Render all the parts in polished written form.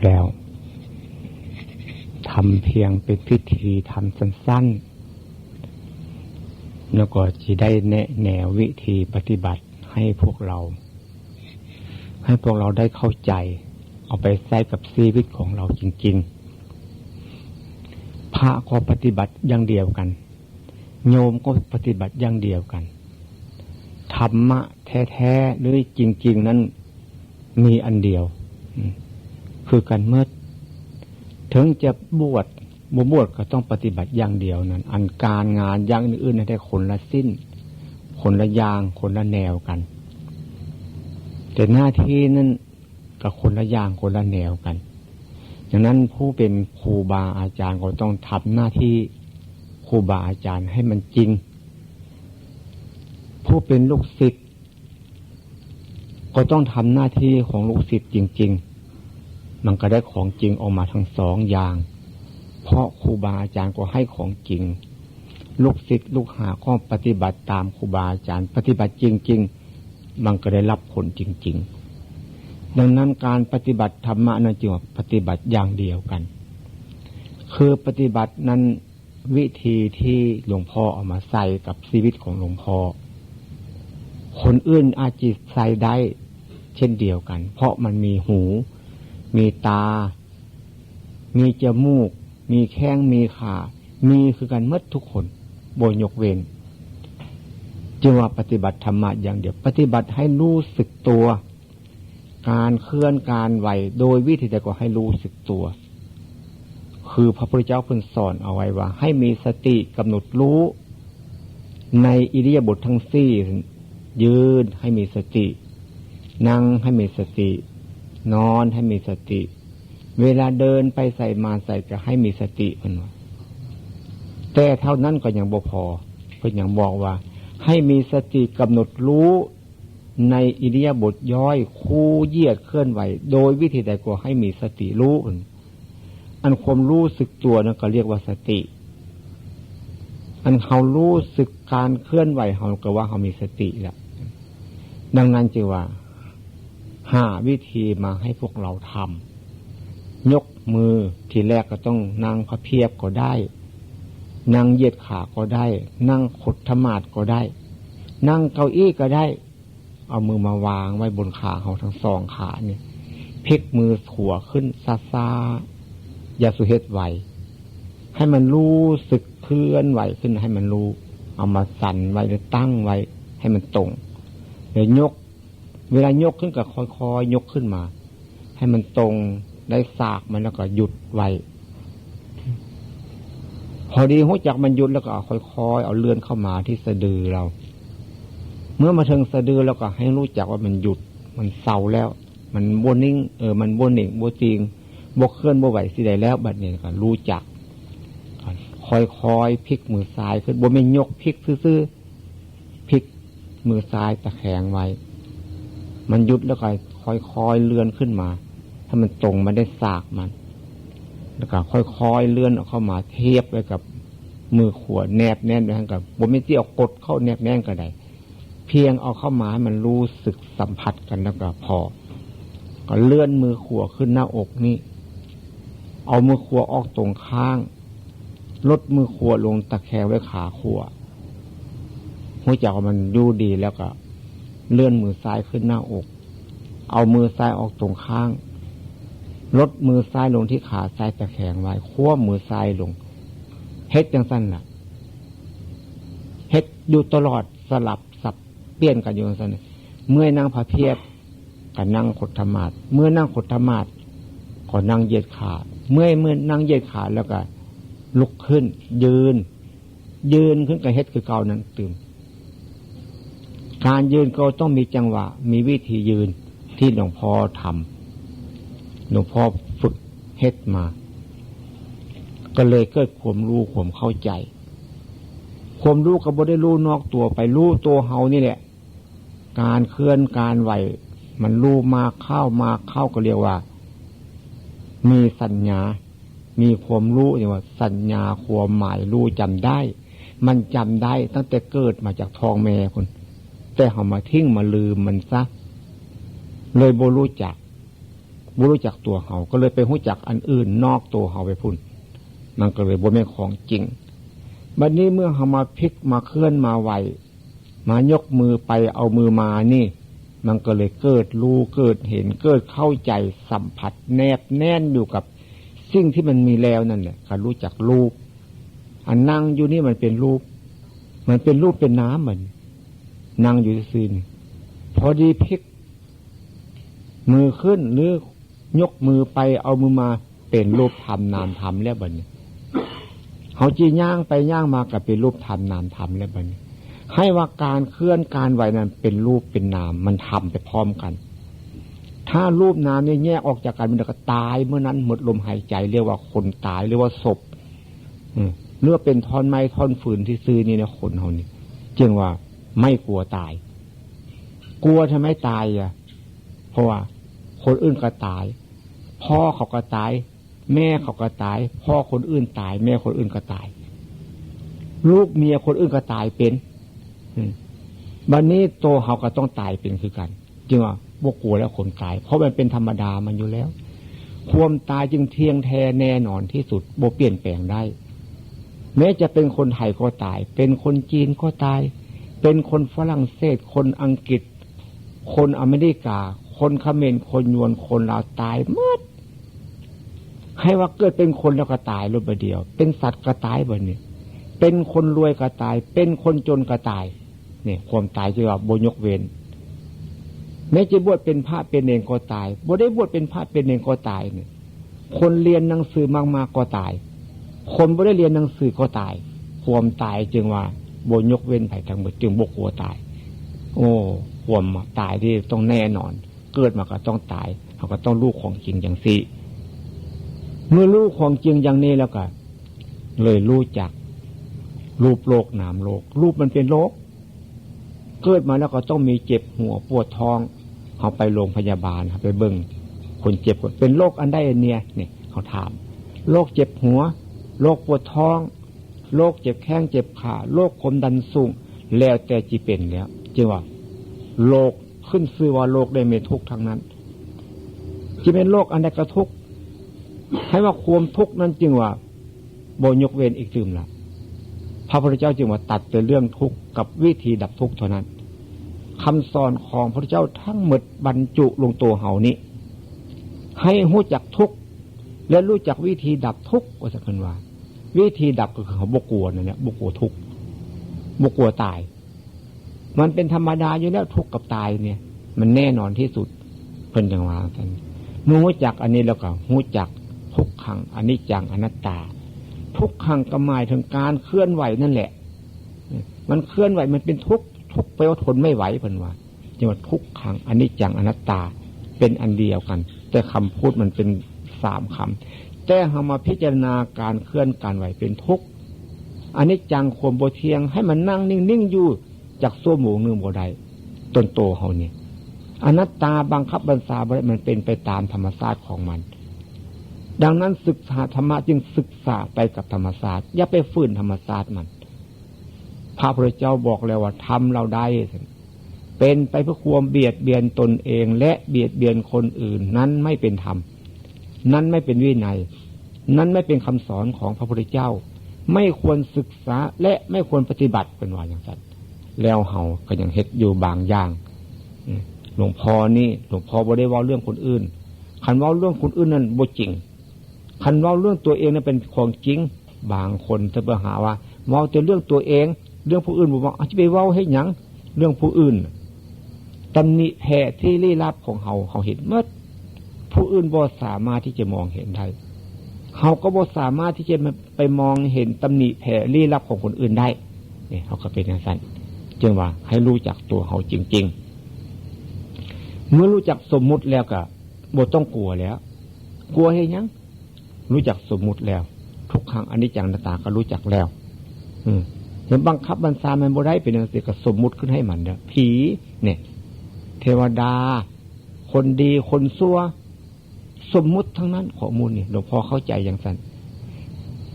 แล้วทำเพียงเป็นพิธีทำสั้นๆแล้วก็จะได้แนะแนววิธีปฏิบัติให้พวกเราได้เข้าใจเอาไปใช้กับชีวิตของเราจริงๆพระก็ปฏิบัติอย่างเดียวกันโยมก็ปฏิบัติอย่างเดียวกันธรรมะแท้ๆหรือจริงๆนั้นมีอันเดียวคือการเมื่อถึงจะบวชก็ต้องปฏิบัติอย่างเดียวนั้นอันการงานอย่างอื่นๆได้คนละสิ้นคนละอย่างคนละแนวกันแต่หน้าที่นั้นก็คนละอย่างคนละแนวกันดังนั้นผู้เป็นครูบาอาจารย์ก็ต้องทำหน้าที่ครูบาอาจารย์ให้มันจริงผู้เป็นลูกศิษย์ก็ต้องทำหน้าที่ของลูกศิษย์จริงๆมันก็ได้ของจริงออกมาทั้งสองอย่างเพราะครูบาอาจารย์ก็ให้ของจริงลูกศิษย์ลูกหาก็ปฏิบัติตามครูบาอาจารย์ปฏิบัติจริงๆมันก็ได้รับผลจริงๆดังนั้นการปฏิบัติธรรมะนั้นจึงว่าปฏิบัติอย่างเดียวกันคือปฏิบัตินั้นวิธีที่หลวงพ่อเอามาใส่กับชีวิตของหลวงพ่อคนอื่นอาจจะใส่ได้เช่นเดียวกันเพราะมันมีหูมีตามีจมูกมีแข้งมีขามีคือกันหมดทุกคนบ่ยกเว้นจึงว่าปฏิบัติธรรมะอย่างเดียวปฏิบัติให้รู้สึกตัวการเคลื่อนการไหวโดยวิธีใดก็ให้รู้สึกตัวคือพระพุทธเจ้าเพิ่นสอนเอาไว้ว่าให้มีสติกำหนดรู้ในอิริยาบถทั้งสี่ยืนให้มีสตินั่งให้มีสตินอนให้มีสติเวลาเดินไปใส่มาใส่จะให้มีสติเพิ่นว่าแต่เท่านั้นก็ยังบ่พอเพิ่นยังบอกว่าให้มีสติกำหนดรู้ในอิริยาบถย่อยคู่เหยียดเคลื่อนไหวโดยวิธีใดก็ให้มีสติรู้อันความรู้สึกตัวนั่นก็เรียกว่าสติอันเขารู้สึกการเคลื่อนไหวเขาก็ว่าเขามีสติแล้วดังนั้นจึงว่าหาวิธีมาให้พวกเราทำยกมือทีแรกก็ต้องนั่งพระเพียบก็ได้นั่งเหยียดขาก็ได้นั่งขดธมาศก็ได้นั่งเก้าอี้ก็ได้เอามือมาวางไว้บนขาเขาทั้งสองขาเนี่ยพลิกมือขวาขึ้นซาๆอย่าสุเฮ็ดไหวให้มันรู้สึกเคลื่อนไหวขึ้นให้มันรู้เอามาสั่นไว้หรือตั้งไว้ให้มันตรงเดี๋ยวยกเวลายกขึ้นก็ค่อยๆยกขึ้นมาให้มันตรงได้สากมันแล้วก็หยุดไว้พอดีหัวจักมันหยุดแล้วก็ค่อยๆเอาเลื่อนเข้ามาที่สะดือเราเมื่อมาถึงสะดือแล้วก็ให้รู้จักว่ามันหยุดมันเศร้าแล้วมันบนนิ่งมันบนนิ่งบนจริงบกเคลื่อนบกไหวสิใดแล้วบัดนี้ก็รู้จักค่อยๆพลิกมือซ้ายขึ้นบนไม่ยกพลิกซื่อๆพลิกมือซ้ายตะแคงไว้มันหยุดแล้วก็ค่อยๆเลื่อนขึ้นมาถ้ามันตรงมันได้สากมันแล้วก็ค่อยๆเลื่อนออกเข้ามาเทียบไว้กับมือขวาแนบแน่นไปทั้งกับบนไม่ที่เอากดเข้าแนบแน่นก็ได้เพียงเอาเข้ามาให้มันรู้สึกสัมผัสกันแล้วก็พอก็เลื่อนมือขวาขึ้นหน้าอกนี่เอามือขวาออกตรงข้างลดมือขวาลงตะแคงไว้ขาขวาหัวใจมันอยู่ดีแล้วก็เลื่อนมือซ้ายขึ้นหน้าอกเอามือซ้ายออกตรงข้างลดมือซ้ายลงที่ขาซ้ายตะแคงไว้คว้ามือซ้ายลงเฮ็ดจังสั้นล่ะเฮ็ดอยู่ตลอดสลับสับเปลี่ยนกันอยู่จังสั้นเมื่อนั่งพระเพียบก็นั่งขดธมาศเมื่อนั่งขดธมาศก็นั่งเหยียดขาเมื่อนั่งเหยียดขาแล้วก็ลุกขึ้นยืนขึ้นกับเฮ็ดคือเก่านั้นตื่มการยืนก็ต้องมีจังหวะมีวิธียืนที่หลวงพ่อทำหลวงพ่อฝึกเฮ็ดมาก็เลยเกิดความรู้ความเข้าใจความรู้ก็บ่ได้รู้นอกตัวไปรู้ตัวเฮานี่แหละการเคลื่อนการไหวมันรู้มาเข้าก็เรียกว่ามีสัญญามีความรู้อย่างว่าสัญญาความหมายรู้จำได้มันจำได้ตั้งแต่เกิดมาจากท้องแม่คนแต่เฮามาทิ้งมาลืมมันซะเลยบ่รู้จัก บ่รู้จักตัวเขาก็เลยไปรู้จักอันอื่นนอกตัวเขาไปพุ่นมันก็เลยบ่แม่นของจริงบัดนี้เมื่อเฮามาพลิกมาเคลื่อนมาไหวมายกมือไปเอามือมานี่มันก็เลยเกิดรู้เกิดเห็นเกิดเข้าใจสัมผัสแนบแน่นอยู่กับสิ่งที่มันมีแล้วนั่นแหละการรู้จักรูปอันนั่งอยู่นี่มันเป็นรูปมันเป็นรูปเป็นน้ำเหมือนนั่งอยู่ซื่อๆนี่พอดีพลิกมือขึ้นหรือยกมือไปเอามือมาเป็นรูปธรรมนามธรรมแล้วบัดนี้เขาจีย่างไปย่างมากับเป็นรูปธรรมนามธรรมแล้วบัดนี้ให้ว่าการเคลื่อนการไหวนั้นเป็นรูปเป็นนามมันทำไปพร้อมกันถ้ารูปนามเนี่ยแยกออกจากกันมันก็ตายเมื่อนั้นหมดลมหายใจเรียกว่าคนตายเรียกว่าศพเนื้อเป็นท่อนไม้ท่อนฟืนที่ซื้อนี่นะคนเขานี่จึงว่าไม่กลัวตายกลัวทำไมตายอ่ะเพราะว่าคนอื่นก็ตายพ่อเขาก็ตายแม่เขาก็ตายพ่อคนอื่นตายแม่คนอื่นก็ตายลูกเมียคนอื่นก็ตายเป็นบัดนี้โตเขาก็ต้องตายเป็นคือกันจึงว่าบ่กลัวแล้วคนตายเพราะมันเป็นธรรมดามันอยู่แล้วความตายจึงเที่ยงแท้แน่นอนที่สุดบ่เปลี่ยนแปลงได้แม้จะเป็นคนไทยก็ตายเป็นคนจีนก็ตายเป็นคนฝรั่งเศสคนอังกฤษคนอเมริกาคนเขมรคนยวนคนลาวตายหมดให้ว่าเกิดเป็นคนแล้วก็ตายรูปเดียวเป็นสัตว์ก็ตายแบบนี้เป็นคนรวยก็ตายเป็นคนจนก็ตายเนี่ยความตายจะว่าบ่ยกเว้นแม้จะบวชเป็นพระเป็นเนรก็ตายบ่ได้บวชเป็นพระเป็นเนรก็ตายเนี่ยคนเรียนหนังสือมากๆก็ตายคนบ่ได้เรียนหนังสือก็ตายความตายจึงว่าบ่ยกเว้นไผทั้งหมดจึงบ่กลัวตายโอ้ความตายที่ต้องแน่นอนเกิดมาก็ต้องตายเขาก็ต้องรู้ของจริงอย่างสิเมื่อรู้ของจริงอย่างนี้แล้วก็เลยรู้จักรูปโลกนามโลกรูปมันเป็นโลกเกิดมาแล้วก็ต้องมีเจ็บหัวปวดท้องเขาไปโรงพยาบาลเขาไปเบิ่งคนเจ็บเป็นโรคอันใดอันเนี้ยเนี่ยเขาถามโรคเจ็บหัวโรคปวดท้องโรคเจ็บแข้งเจ็บขาโรคความดันสูงแล้วแต่จีเป็นแล้วจึงว่าโรคขึ้นชื่อว่าโรคได้มีทุกข์ทั้งนั้นจะเป็นโรคอันใดก็ทุกข์ให้ว่าความทุกข์นั้นจึงว่าบ่ยกเว้นอีกซึมละพระพุทธเจ้าจึงว่าตัดแต่เรื่องทุกข์กับวิธีดับทุกข์เท่านั้นคำสอนของพระพุทธเจ้าทั้งหมดบรรจุลงตัวเฮานี้ให้รู้จักทุกข์และรู้จักวิธีดับทุกข์ว่าสักคนว่าวิธีดับก็คือเขาบ่กลัวนั่นแหละบ่กลัวทุกข์บ่กลัวตายมันเป็นธรรมดาอยู่แล้วทุกข์กับตายเนี่ยมันแน่นอนที่สุดเพิ่นจังว่ากันรู้จักอันนี้แล้วก็รู้จักทุกขังอนิจจังอนัตตาทุกขังก็หมายถึงการเคลื่อนไหวนั่นแหละมันเคลื่อนไหวมันเป็นทุกข์ทุกข์ไปว่าทนไม่ไหวเพิ่นว่าจังว่าทุกขังอนิจจังอนัตตาเป็นอันเดียวกันแต่คำพูดมันเป็น3คำแต่เฮามาพิจารณาการเคลื่อนการไหวเป็นทุกข์อนิจจังความบ่เที่ยงให้มันนั่งนิ่งๆอยู่จากชั่วโมงนึงบ่ได้ต้นโตเฮานี่อนัตตาบังคับบัญชาบ่ได้มันเป็นไปตามธรรมชาติของมันดังนั้นศึกษาธรรมะจึงศึกษาไปกับธรรมชาติอย่าไปฝืนธรรมชาติมันพระพุทธเจ้าบอกแล้วว่าทำเราได้เป็นไปเพื่อความเบียดเบียนตนเองและเบียดเบียนคนอื่นนั้นไม่เป็นธรรมนั้นไม่เป็นวินัยนั้นไม่เป็นคำสอนของพระพุทธเจ้าไม่ควรศึกษาและไม่ควรปฏิบัติเป็นว่าอย่างนั้นแล้วเฮาก็ยังเฮ็ดอยู่บางอย่างหลวงพ่อบ่ได้เว้าเรื่องคนอื่นคันเว้าเรื่องคนอื่นนั้นบ่จริงคันเว้าเรื่องตัวเองนั้นเป็นของจริงบางคนจะไปหาว่าเว้าแต่เรื่องตัวเองเรื่องผู้อื่นบ่ว่าจะไปเว้าให้หยังเรื่องผู้อื่นตำหนิแผ่ที่ลี้ลับของเฮาเห็นหมดผู้อื่นบ่สามารถที่จะมองเห็นได้เฮาก็บ่สามารถที่จะไปมองเห็นตำหนิแผ่ลี้ลับของคนอื่นได้นี่เฮาก็เป็นอย่างนั้นจึงว่าให้รู้จักตัวเฮาจริงๆเมื่อรู้จักสมมุติแล้วก็บ่ต้องกลัวแล้วกลัวให้หยังรู้จักสมมุติแล้วทุกครั้งอนิจจังอนัตตาก็รู้จักแล้วเห็นบังคับบัญชามันบ่ได้เป็นจังซี่ก็สมมุติขึ้นให้มันเด้อผีเนี่ยเทวดาคนดีคนชั่วสมมุติทั้งนั้นข้อมูลนี่หลวงพ่อเข้าใจอย่างนั้น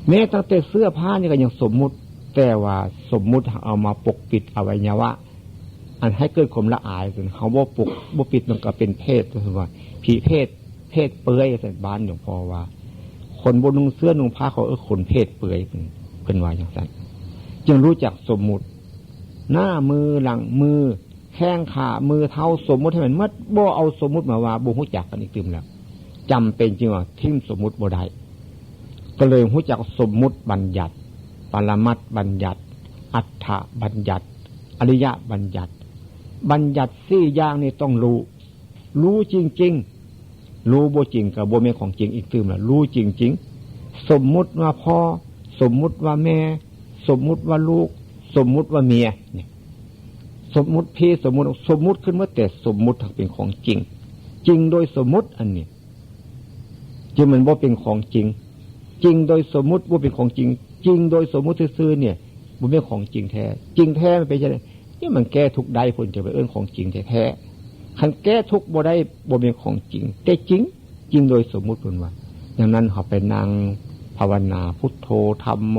แม้ตั้งแต่เสื้อผ้านี่ก็ยังสมมุติแต่ว่าสมมุติเอามาปกปิดอวัยวะอันให้เกิดความละอายจนเขาบ่ปกบ่ปิดมันก็เป็นเพศก็คือว่าผีเพศ เพศเปื่อยแต่บ้านหลวงพ่อว่าคนบนนุ่งเสื้อนุ่งผ้าเขาคนเพศเปื่อยเป็นว่าอย่างนั้นจึงรู้จักสมมุติหน้ามือหลังมือแข้งขามือเท้าสมมุติให้มันมัดบ่เอาสมมุติมาว่าบ่ฮู้จักกันอีกตื่มแล้วจำเป็นจริงว่าทิ้งสมมุติบ่ได้ก็เลยฮู้จักสมมุติบัญญัติปรมัตถ์บัญญัติอัฏฐบัญญัติอริยบัญญัติบัญญัติสี่อย่างนี่ต้องรู้จริงๆรู้บ่จริงกับบ่แม่นของจริงอีกตื่มแล้วรู้จริงๆสมมุติว่าพ่อสมมุติว่าแม่สมมุติว่าลูกสมมุติว่าเมียเนี่ยสมมุติพี่สมมุติขึ้นมาแต่สมมุติเป็นของจริงจริงโดยสมมุติอันนี้จึงมันบ่เป็นของจริงจริงโดยสมมุติบ่เป็นของจริงจริงโดยสมมุติซื่อๆเนี่ยบ่เป็นของจริงแท้จริงแท้มันเป็นจังได๋นี่มันแก้ทุกข์ได้พุ่นจะไปเอิ้นของจริงแท้ๆคันแก้ทุกข์บ่ได้บ่เป็นของจริงแต่จริงโดยสมมุติพุ่นว่าดังนั้นเฮาไปนั่งภาวนาพุทโธธัมโม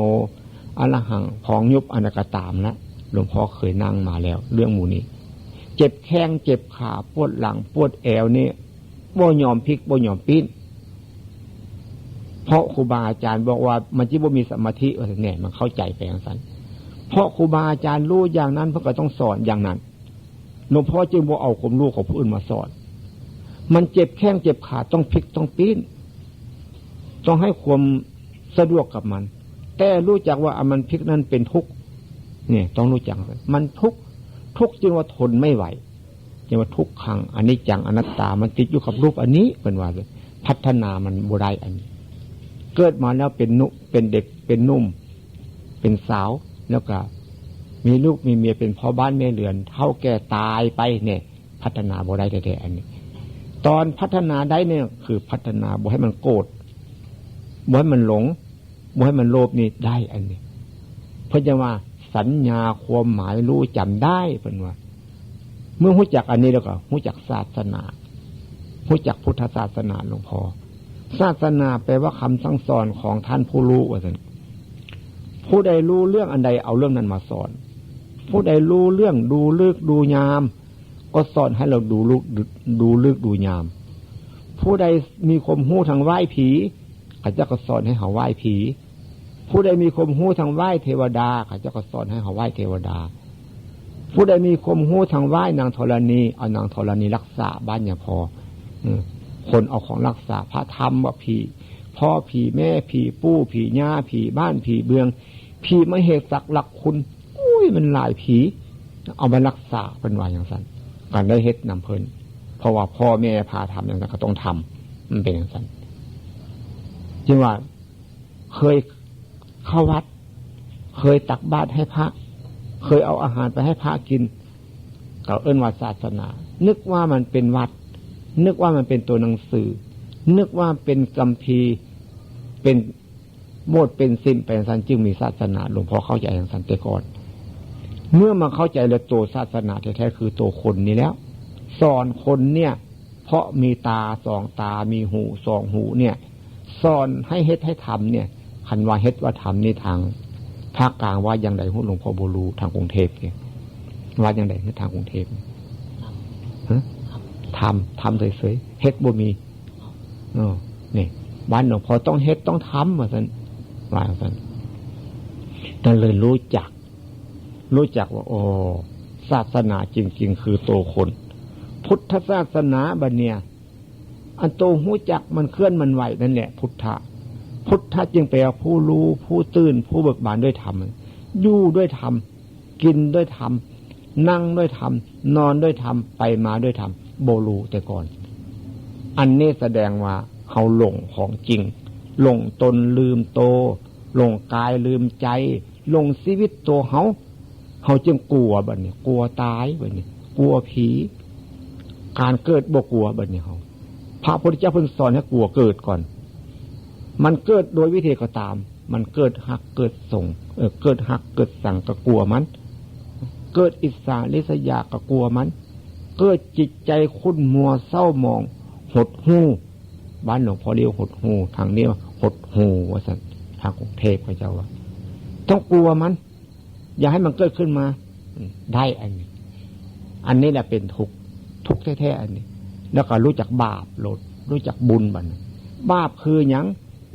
อรหังพองยุบอนักตามนะหลวงพ่อเคยนั่งมาแล้วเรื่องหมู่นี้เจ็บแข้งเจ็บขาปวดหลังปวดแอวนี่บ่ยอมพลิกบ่ยอมปิ้นเพราะครูบาอาจารย์บอกว่ามันจิบ่มีสมาธิว่าแน่มันเข้าใจไปอย่างนั้นเพราะครูบาอาจารย์รู้อย่างนั้นเพิ่นก็ต้องสอนอย่างนั้นหลวงพ่อจึงบ่เอาความรู้ของผู้อื่นมาสอนมันเจ็บแข้งเจ็บขาต้องพลิกต้องปิ้นต้องให้ความสะดวกกับมันแต่รู้จักว่ามันพลิกนั้นเป็นทุกข์เนี่ยต้องรู้จักมันทุกข์จึงว่าทนไม่ไหวจึงว่าทุกขังอนิจจังอนัตตามันติดอยู่กับรูปอันนี้เป็นว่าเลยพัฒนามันบ่ได้อันนี้เกิดมาแล้วเป็นเด็กเป็นนุ่มเป็นสาวแล้วก็มีลูกมีเมียเป็นพ่อบ้านแม่เรือนเฒ่าแก่ตายไปเนี่ยพัฒนาบ่ได้แท้ๆอันนี้ตอนพัฒนาได้เนี่ยคือพัฒนาบ่ให้มันโกรธบ่ให้มันหลงบ่ให้มันโลภนี่ได้อันนี้เพิ่นจะว่าสัญญาความหมายรู้จำได้เพิ่นว่าเมื่อรู้จักอันนี้แล้วก็รู้จักศาสนารู้จักพุทธศาสนาหลวงพ่อศาสนาแปลว่าคำสั่งสอนของท่านผู้รู้ว่าซั่นผู้ใดรู้เรื่องอันใดเอาเรื่องนั้นมาสอนผู้ใดรู้เรื่องดูลึกดูยามก็สอนให้เราดูลึกดูยามผู้ใดมีความรู้ทางไหว้ผีเขาจะก็สอนให้เขาไหว้ผีผู้ใดมีความรู้ทางไหว้เทวดาเขาจะก็สอนให้เขาไหว้เทวดาผู้ใดมีความรู้ทางไหว้นางธรณีเอานางธรณีรักษาบ้านอย่าพอคนเอาของรักษาพระธรรมว่าผีพ่อผีแม่ผีปู่ผีย่าผีบ้านผีเบืองผีมเหสักหลักคุณอุ้ยมันหลายผีเอามารักษาเป็นว่าอย่างนั้นการได้เฮ็ดนำเพิ่นเพราะว่าพ่อแม่พาทำอย่างนั้นก็ต้องทำมันเป็นอย่างนั้นจึงว่าเคยเข้าวัดเคยตักบาตรให้พระเคยเอาอาหารไปให้พระกินก็เอิ้นว่าศาสนานึกว่ามันเป็นวัดนึกว่ามันเป็นตัวหนังสือนึกว่าเป็นคัมภีร์เป็นโมดเป็นซิมเป็นสันจึงมีศาสนาหลวงพ่อเข้าใจอย่างสันติก่อนเมื่อมาเข้าใจแล้วตัวศาสนาแท้ๆคือตัวคนนี้แล้วสอนคนเนี่ยเพราะมีตาสองตามีหูสองหูเนี่ยสอนให้เฮ็ดให้ทำเนี่ยคันว่าเฮ็ดว่าทำนี่ทางภาคกลางว่าอย่างไรหลวงพ่อบ่รู้ทางกรุงเทพเนี่ยว่าอย่างไรทางกรุงเทพทำเฉยๆเฮ็ดบ่มีนี่บ้านหลวงพ่อต้องเฮ็ดต้องทำว่าซั่นว่าซั่นแต่เลยรู้จักว่าโอ้ศาสนาจริงๆคือตัวคนพุทธศาสนาบัดเนี่ยอันโตหูจักมันเคลื่อนมันไหวนั่นแหละพุทธะจึงแปลว่าผู้รู้ผู้ตื่นผู้เบิกบานด้วยธรรมอยู่ด้วยธรรมกินด้วยธรรมนั่งด้วยธรรมนอนด้วยธรรมไปมาด้วยธรรมโบลูแต่ก่อนอันนี้แสดงว่าเขาหลงของจริงหลงตนลืมโตหลงกายลืมใจหลงชีวิตตัวเขาจึงกลัวบัดนี้กลัวตายบัดนี้กลัวผีการเกิดบ่กลัวบัดนี้เขาพระพุทธเจ้าเพิ่งสอนให้กลัวเกิดก่อนมันเกิดโดยวิธีก็ตามมันเกิดหักเกิดส่งเกิดหักเกิดสั่งก็กลัวมันเกิดอิสสาลิษยาก็กลัวมันเกิดจิตใจขุ่นมัวเศร้าหมองหดหู่บ้านหลวงพ่อเรียกหดหู่ทางนี้ว่าหดหู่ว่าสันทางกรุงเทพพระเจ้าว่าต้องกลัวมันอย่าให้มันเกิดขึ้นมาได้อันนี้แหละเป็นทุกข์แท้ๆอันนี้แล้วก็รู้จักบาปลด รู้จักบุญบัดบาปคือหยัง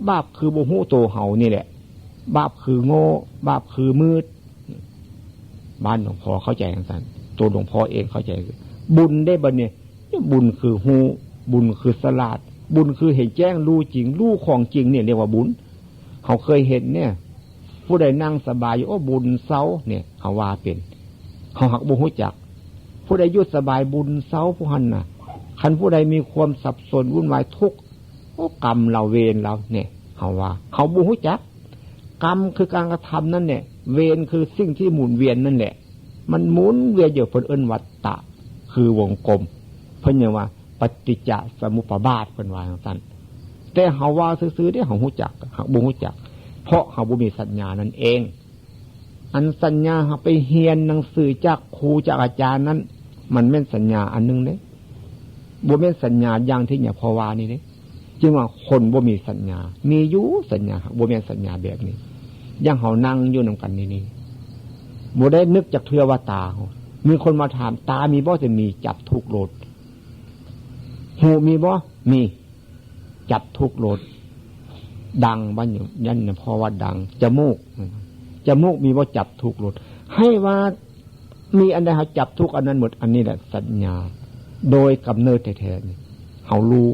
บาปคือบ่ฮู้โตเฮานี่แหละบาปคือโง่บาปคือมืดบ้านหลวงพ่อเข้าใจจังซั่นตัวหลวงพ่อเองเข้าใจบุญได้บัดเนี่ยบุญคือฮู้บุญคือสลาดบุญคือเห็นแจ้งรู้จริงรู้ของจริงเนี่ยเรียกว่าบุญเขาเคยเห็นเนี่ยผู้ใดนั่งสบายอยู่โอ้บุญเซาเนี่ยเขาว่าเป็นเขาหักบ่ฮู้จักผู้ใดอยู่สบายบุญเซาผู้หันน่ะคันผู้ใดมีความสับสนวุ่นวายทุกข์โอ้กรรมเราเวรเราเนี่ยเขาว่าเขาบ่ฮู้จักกรรมคือการกระทำนั่นเนี่ยเวรคือสิ่งที่หมุนเวียนนั่นแหละมันหมุนเวียนอยู่เพิ่นเอิ้นวัฏฏะคือวงกลมเพิ่นเรียกว่าปฏิจจสมุปบาทเพิ่นว่าจังซั่นแต่เฮาว่าซื่อๆเด้เฮาฮู้จักเฮาบ่ฮู้จักเพราะเฮาบ่มีสัญญานั่นเองอันสัญญาเฮาไปเรียนหนังสือจากครูจากอาจารย์นั้นมันแม่นสัญญาอันนึงเด้บ่แม่นสัญญาอย่างที่เนี่ยพอว่านี่เด้จึงว่าคนบ่มีสัญญามีอยู่สัญญาบ่แม่นสัญญาแบบนี้อย่างเฮานั่งอยู่นำกันนี่บ่ได้นึกจากเทื่อว่าตาเฮามีคนมาถามตามีบ่จะมีจับทุกโลดหูมีบ่มีจับทุกโลดดังบ้านอยู่ยันเพราะว่าดังจมูกมีบ่จับทุกโลดให้ว่ามีอันใดเฮาจับทุกอันนั้นหมดอันนี้แหละสัญญาโดยกำเนิดแท้ๆนี่เฮารู้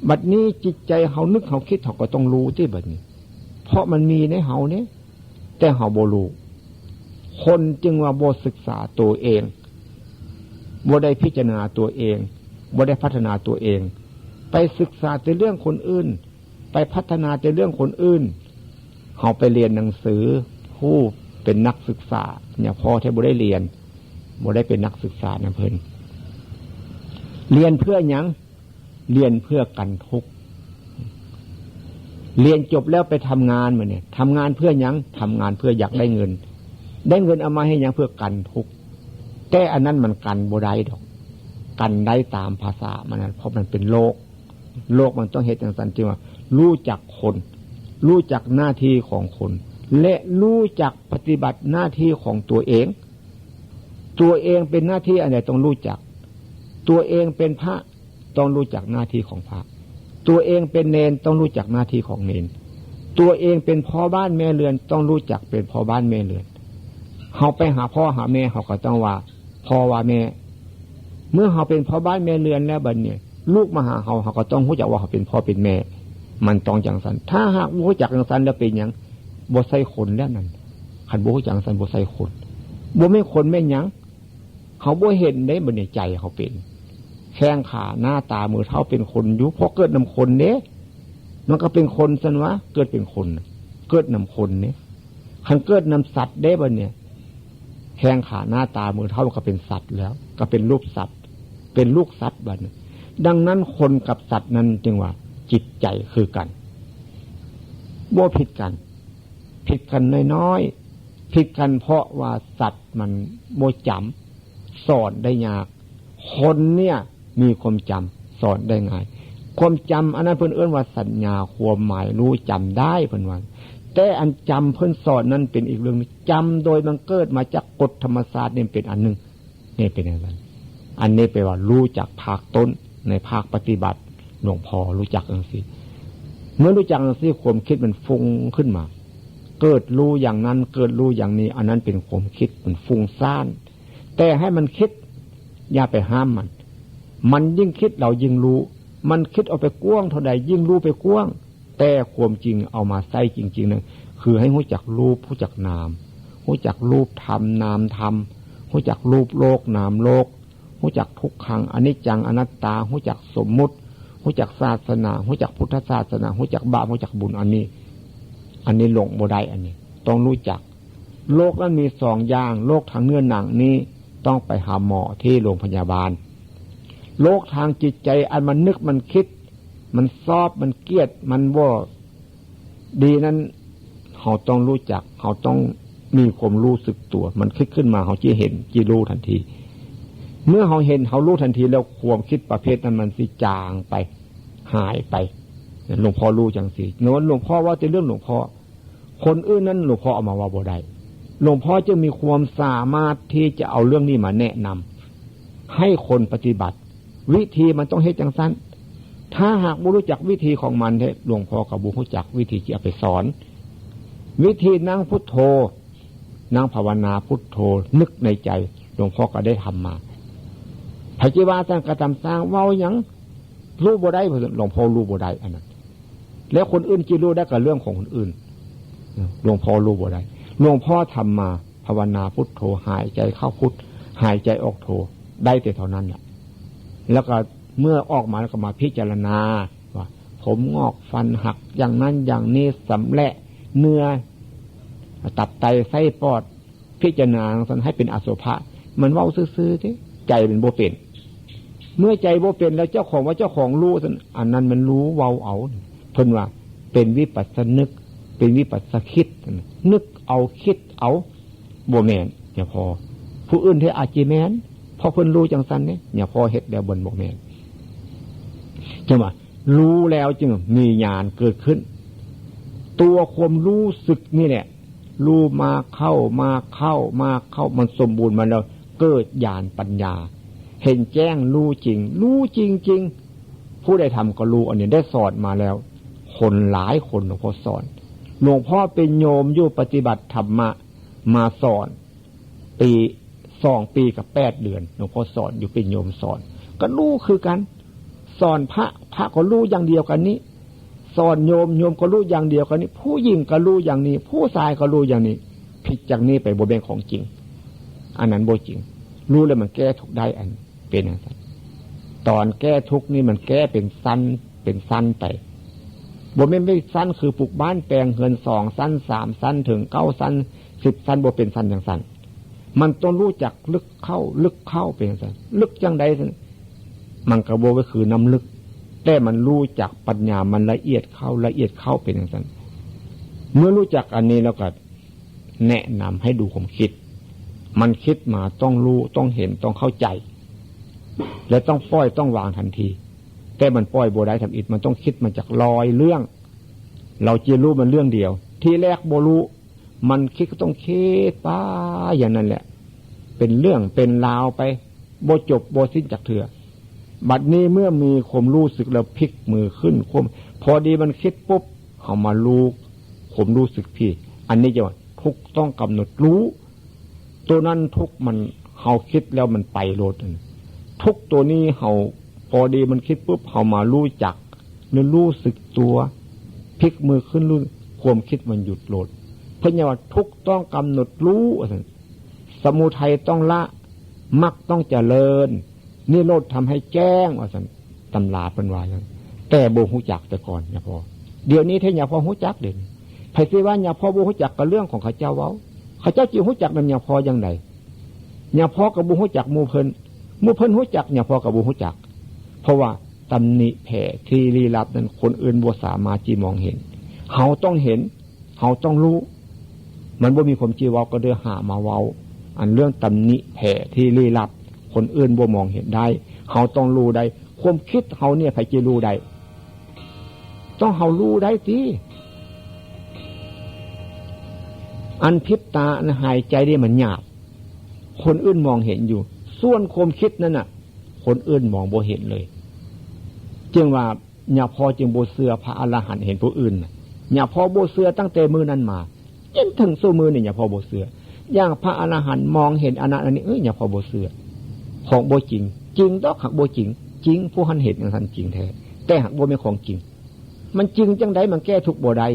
บัดนี้จิตใจเฮานึกเฮาคิดเฮาก็ต้องรู้ที่บัดนี้เพราะมันมีในเฮาเนี่ยแต่เฮาบ่รู้คนจึงว่าบ่ศึกษาตัวเองบ่ได้พิจารณาตัวเองบ่ได้พัฒนาตัวเองไปศึกษาแต่เรื่องคนอื่นไปพัฒนาแต่เรื่องคนอื่นเฮาไปเรียนหนังสือผู้เป็นนักศึกษาเนี่ยพอแท้บ่ได้เรียนบ่ได้เป็นนักศึกษานะเพิ่นเรียนเพื่อหยังเรียนเพื่อกันทุกข์เรียนจบแล้วไปทำงานมาเนี่ยทำงานเพื่อหยังทำงานเพื่ออยากได้เงินเอามาให้หยังเพื่อกันทุกข์แต่อันนั้นมันกันบ่ได้ดอกกันได้ตามภาษามันเพราะมันเป็นโลกมันต้องเฮ็ดจังซั่นจึงว่ารู้จักคนรู้จักหน้าที่ของคนและรู้จักปฏิบัติหน้าที่ของตัวเองเป็นหน้าที่อันใดต้องรู้จักตัวเองเป็นพระต้องรู้จักหน้าที่ของพระตัวเองเป็นเณรต้องรู้จักหน้าที่ของเณรตัวเองเป็นพ่อบ้านแม่เรือนต้องรู้จักเป็นพ่อบ้านแม่เรือนเฮาไปหาพ่อหาแม่เฮาก็ต้องว่าพ่อว่าแม่เมื่อเฮาเป็นพ่อบ้านแม่เรือนแล้วบัดนี้ลูกมาหาเฮาก็ต้องรู้จักว่าเฮาเป็นพ่อเป็นแม่มันต้องจังซั่นถ้าหากบ่รู้จักจังซั่นแล้วเป็นหยังบ่ใส่คนแล้วนั่นคันบ่รู้จักจังซั่นบ่ใส่คนบ่แม่นคนแม่นหยังเฮาบ่เห็นได้บัดนี้ใจเฮาเป็นแข้งขาหน้าตามือเท้าเป็นคนอยู่เพราะเกิดนำคนเด้มันก็เป็นคนซั่นวะเกิดเป็นคนเกิดนำคนเนี่ยคันเกิดนำสัตว์ได้บัดนี้แข้งขาหน้าตามือเท้าก็เป็นสัตว์แล้วก็เป็นรูปสัตว์เป็นลูกสัตว์บัดนี้ดังนั้นคนกับสัตว์นั้นจึงว่าจิตใจคือกันบ่ผิดกันน้อยๆผิดกันเพราะว่าสัตว์มันบ่จำสอนได้ยากคนเนี่ยมีความจำสอนได้ง่ายความจำอันนั้นเพิ่นเอิ้นว่าสัญญาความหมายรู้จำได้เพิ่นว่าแต่อันจำเพิ่นสอนนั้นเป็นอีกเรื่องนึงจำโดยมันเกิดมาจากกฎธรรมชาตินี่เป็นอันนึงนี่เป็นอย่างนั้นอันนี้แปลว่ารู้จักภาคต้นในภาคปฏิบัติหลวงพ่อรู้จักจังซี่เมื่อรู้จักจังซี่ความคิดมันฟุ้งขึ้นมาเกิดรู้อย่างนั้นเกิดรู้อย่างนี้อันนั้นเป็นความคิดมันฟุ้งซ่านแต่ให้มันคิดอย่าไปห้ามมันยิ่งคิดเรายิ่งรู้มันคิดเอาไปกว้างเท่าใดยิ่งรู้ไปกว้างแต่ความจริงเอามาใส่จริงๆนึงคือให้รู้จักรูปรู้จักนามรู้จักรูปธรรมนามธรรมรู้จักรูปโลกนามโลกรู้จักทุกขังอนิจจังอนัตตารู้จักสมมุติรู้จักศาสนารู้จักพุทธศาสนารู้จักบาปรู้จักบุญอันนี้หลงบ่ได้อันนี้ต้องรู้จักโลกนั้นมี2อย่างโลกทางเนื้อหนังนี้ต้องไปหาหมอที่โรงพยาบาลโลกทางจิตใจอันมันนึกมันคิดมันซอบมันเกลียดมันว่าดีนั้นเขาต้องรู้จักเขาต้องมีความรู้สึกตัวมันคิดขึ้นมาเขาจะเห็นจะรู้ทันทีเมื่อเขาเห็นเขารู้ทันทีแล้วความคิดประเภทนั้นมันสิจางไปหายไปหลวงพ่อรู้จังสิโน้นหลวงพ่อว่าจะเรื่องหลวงพ่อคนอื่นนั้นหลวงพ่อเอามาว่าบ่ได้หลวงพ่อจะมีความสามารถที่จะเอาเรื่องนี้มาแนะนำให้คนปฏิบัติวิธีมันต้องเฮ็ดจังซั่น ถ้าหากบ่รู้จักวิธีของมันเถอะหลวงพ่อกับบ่รู้จักวิธีที่เอาไปสอนวิธีนั่งพุทโธนั่งภาวนาพุทโธนึกในใจหลวงพ่อก็ได้ทำมาพระจิวาสร้างกระทำสร้างเว้าหยังรู้บ่ได้หลวงพ่อรู้บ่ได้อันนั้นแล้วคนอื่นจะรู้ได้กับเรื่องของคนอื่นหลวงพ่อรู้บ่ได้หลวงพ่อทำมาภาวนาพุทโธหายใจเข้าพุทหายใจออกโธได้แต่เท่านั้นแหละแล้วก็เมื่อออกมาแล้วก็มาพิจารณาว่าผมงอกฟันหักอย่างนั้นอย่างนี้สำแหละเนื้อตับไตไส้ปอดพิจารณาให้เป็นอสุภะมันเว้าซื่อๆที่ใจเป็นบ่เป็นเมื่อใจบ่เป็นแล้วเจ้าของว่าเจ้าของรู้อันนั้นมันรู้เว้าเอาเพิ่นว่าเป็นวิปัสสนึกเป็นวิปัสสคิดนึกเอาคิดเอาบ่แม่นอย่าพอผู้อื่นที่อาจจะแม่นพอเพิ่นรู้จังซั่นเนี่ยอย่าพอเฮ็ดแล้วบ่บ่แม่นจังว่ารู้แล้วจึงมีญาณเกิดขึ้นตัวความรู้สึกนี่แหละรู้มาเข้ามันสมบูรณ์มาแล้วเกิดญาณปัญญาเห็นแจ้งรู้จริงผู้ได้ทำก็รู้อันนี้ได้สอนมาแล้วคนหลายคนหลวงพ่อสอนหลวงพ่อเป็นโยมอยู่ปฏิบัติธรรมมาสอนปี2 ปีกับ 8 เดือนหลวงพ่อสอนอยู่เป็นโยมสอนก็รู้คือกันสอนพระก็รู้อย่างเดียวกันนี้สอนโยมก็รู้อย่างเดียวกันนี้ผู้หญิงก็รู้อย่างนี้ผู้ชายก็รู้อย่างนี้ผิดจากนี้ไปบ่เป็นของจริงอันนั้นบ่จริงรู้แล้วมันแก้ทุกได้อันเป็นอย่างนั้นตอนแก้ทุกนี่มันแก้เป็นสั้นไปบ่แม่นไม่สั้นคือปลูกบ้านแปลงเฮือน2 สั้น3 สั้นถึง9 สั้น10 สั้นบ่เป็นสั้นอย่างสั้นมันต้องรู้จักลึกเข้าเป็นอย่างสั้นลึกจังใดมันก็บ่ว่าคือน้ำลึกแต่มันรู้จักปัญญามันละเอียดเข้าเป็นอย่างนั้นเมื่อรู้จักอันนี้แล้วก็แนะนำให้ดูความคิดมันคิดมาต้องรู้ต้องเห็นต้องเข้าใจและต้องปล่อยต้องวางทันทีแต่มันปล่อยบ่ได้ทำอิฐมันต้องคิดมันจากลอยเรื่องเราจะรู้มันเรื่องเดียวที่แรกบ่รู้มันคิดก็ต้องคิดไปอย่างนั้นแหละเป็นเรื่องเป็นราวไปบ่จบบ่สิ้นจากเถื่อบัดนี้เมื่อมีความรู้สึกแล้วพลิกมือขึ้นพอดีมันคิดปุ๊บเอามารู้ผมรู้สึกพี่อันนี้จะว่าทุกต้องกำหนดรู้ตัวนั้นทุกมันเฮาคิดแล้วมันไปโลดทุกตัวนี้เฮาพอดีมันคิดปุ๊บเฮามารู้จักรู้สึกตัวพลิกมือขึ้นรู้ความคิดมันหยุดโลดเพราะว่าทุกต้องกำหนดรู้สมุทัยต้องละมรรคต้องเจริญนี่โลดทำให้แจ้งว่าตำราเป็นว่าอย่างแต่โบหูจักแต่ก่อนอย่าพอเดี๋ยวนี้ถ้าอย่าพอหูจักเด่นไผสิว่าอย่าพอโบหูจักกับเรื่องของข้าเจ้าเว้าข้าเจ้าจิหูจักนำอย่าพออย่างไรอย่าพอกับโบหูจักหมู่เพิ่นหูจักอย่าพอกับโบหูจักเพราะว่าตำหนิแผ่ที่ลี้ลับนั้นคนอื่นบ่สามารถจีมองเห็นเฮาต้องเห็นเฮาต้องรู้มันบ่มีความจีเว้าก็เด้อหามาเว้าอันเรื่องตำหนิแผ่ที่ลี้ลับคนอื่นบ่มองเห็นได้เขาต้องรู้ได้ความคิดเขาเนี่ยใครจะรู้ได้ต้องเขารู้ได้สิอันพริบตาอันหายใจได้มันหยาบคนอื่นมองเห็นอยู่ส่วนความคิดนั่นน่ะคนอื่นมองบ่เห็นเลยจึงว่าอย่าพอจึงบ่เชื่อพระอรหันต์เห็นผู้อื่นอย่าพอบ่เชื่อตั้งแต่มื้อนั้นมาจนถึงสู้มื้อนี่อย่าพอบ่เชื่ออย่างพระอรหันต์มองเห็นอันนั้นอันนี้อย่าพอบ่เชื่อของโบจริงต้องหักโบจริงผู้หันเห็นอย่างนั้นจริงแท้แต่หักโบไม่ของจริงมันจริงจังไดมันแก้ทุกโบได้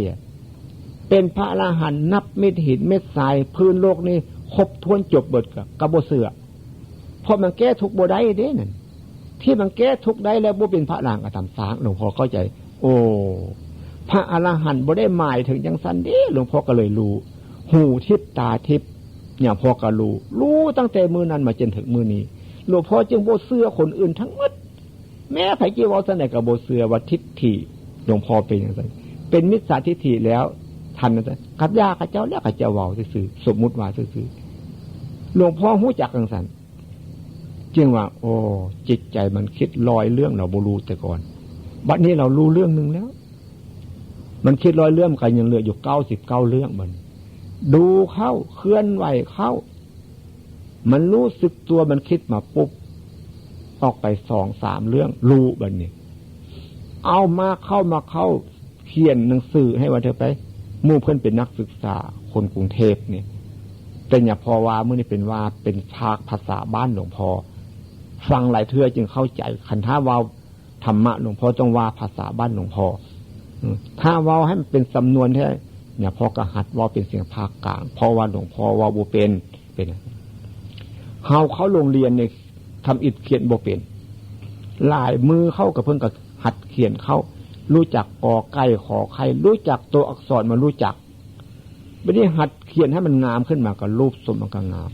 เป็นพระอรหันต์นับเม็ดหินเม็ดทรายพื้นโลกนี้ครบถ้วนจบเบิดกับโบเสือเพราะมันแก้ทุกโบได้เด้นั่นที่มันแก้ทุกได้แล้วโบเป็นพระนางกระทำสางหลวงพ่อเข้าใจโอ้พระอรหันต์โบได้หมายถึงจังสันเด้หลวงพ่อก็เลยรู้หูทิพตาทิพเนี่ยพ่อก็รู้ตั้งแต่มื้อนั้นมาจนถึงมื้อนี้หลวงพ่อจึงโบเสือคนอื่นทั้งหมดแม้ไผจีวรสนัยกับโบเสือว่าทิฏฐิหลวงพ่อเป็นอย่างไรเป็นมิจฉาทิฏฐิแล้วทันนะกัดยากับเจ้าแล้วกับเจ้าเว้าซื่อสมมุติว่าซื่อหลวงพ่อหู้จักจังซั่นจึงว่าโอ้จิตใจมันคิดลอยเรื่องเราบ่รู้แต่ก่อนบัดนี้เรารู้เรื่องนึงแล้วมันคิดลอยเรื่องกันยังเหลืออยู่99เรื่องมันดูเข้าเคลื่อนไหวเข้ามันรู้สึกตัวมันคิดมาปุ๊บออกไป2-3เรื่องรู้บัดนี้ เอามาเข้าเขียนหนังสือให้ว่าเธอไปหมู่เพิ่นเป็นนักศึกษาคนกรุงเทพเนี่ยแต่อย่าพอว่าเมื่อนี้เป็นว่าเป็นภาษาบ้านหลวงพ่อฟังหลายเทื่อจึงเข้าใจคันถ้าว่าธรรมะหลวงพ่อต้องว่าภาษาบ้านหลวงพ่อถ้าว่าให้มันเป็นสำนวนแท้เนี่ยพอกระหัดว่าเป็นเสียงภาคกลางเพราะว่าหลวงพ่อว่าบ่เป็นเฮาเขาโรงเรียนเนี่ยทำอิฐเขียนบ่เป็นหลายมือเข้ากับเพิ่นก็หัดเขียนเข้ารู้จักกอไก่ขอไข่รู้จักตัวอักษรมันรู้จักไม่ได้หัดเขียนให้มันงามขึ้นมาก็รูปสมมันก็งาม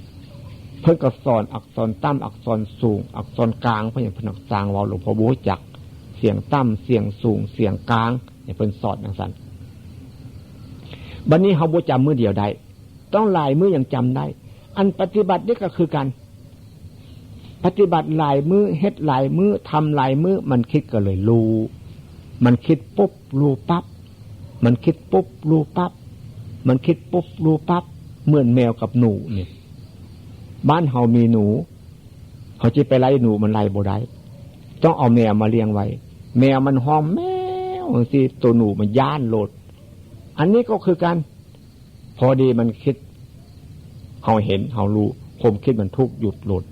เพิ่นก็สอนอักษรต่ำอักษรสูงอักษรกลางเพิ่นอย่างเพิ่นสร้างว่าหลวงพ่อบ่รู้จักเสียงต่ำเสียงสูงเสียงกลางเนี่ยเพิ่นสอนจังซั่นบัดนี้เฮาบ่จำมื้อเดียวได้ต้องหลายมื้อยังจำได้อันปฏิบัตินี่ก็คือการปฏิบัติหลายมื้อเฮ็ดหลายมื้อทำหลายมื้อมันคิดก็เลยรู้มันคิดปุ๊บรู้ปั๊บมันคิดปุ๊บรู้ปั๊บมันคิดปุ๊บรู้ปั๊บเหมือนแมวกับหนูเนี่ยบ้านเฮามีหนูเขาจะไปไล่หนูมันไล่บ่ได้ต้องเอาแมวมาเลี้ยงไว้แมวมันห้องแมวสิตัวหนูมันย่านโลดอันนี้ก็คือการพอดีมันคิดเฮาเห็นเฮารู้ผมคิดมันทุกข์หยุดโลด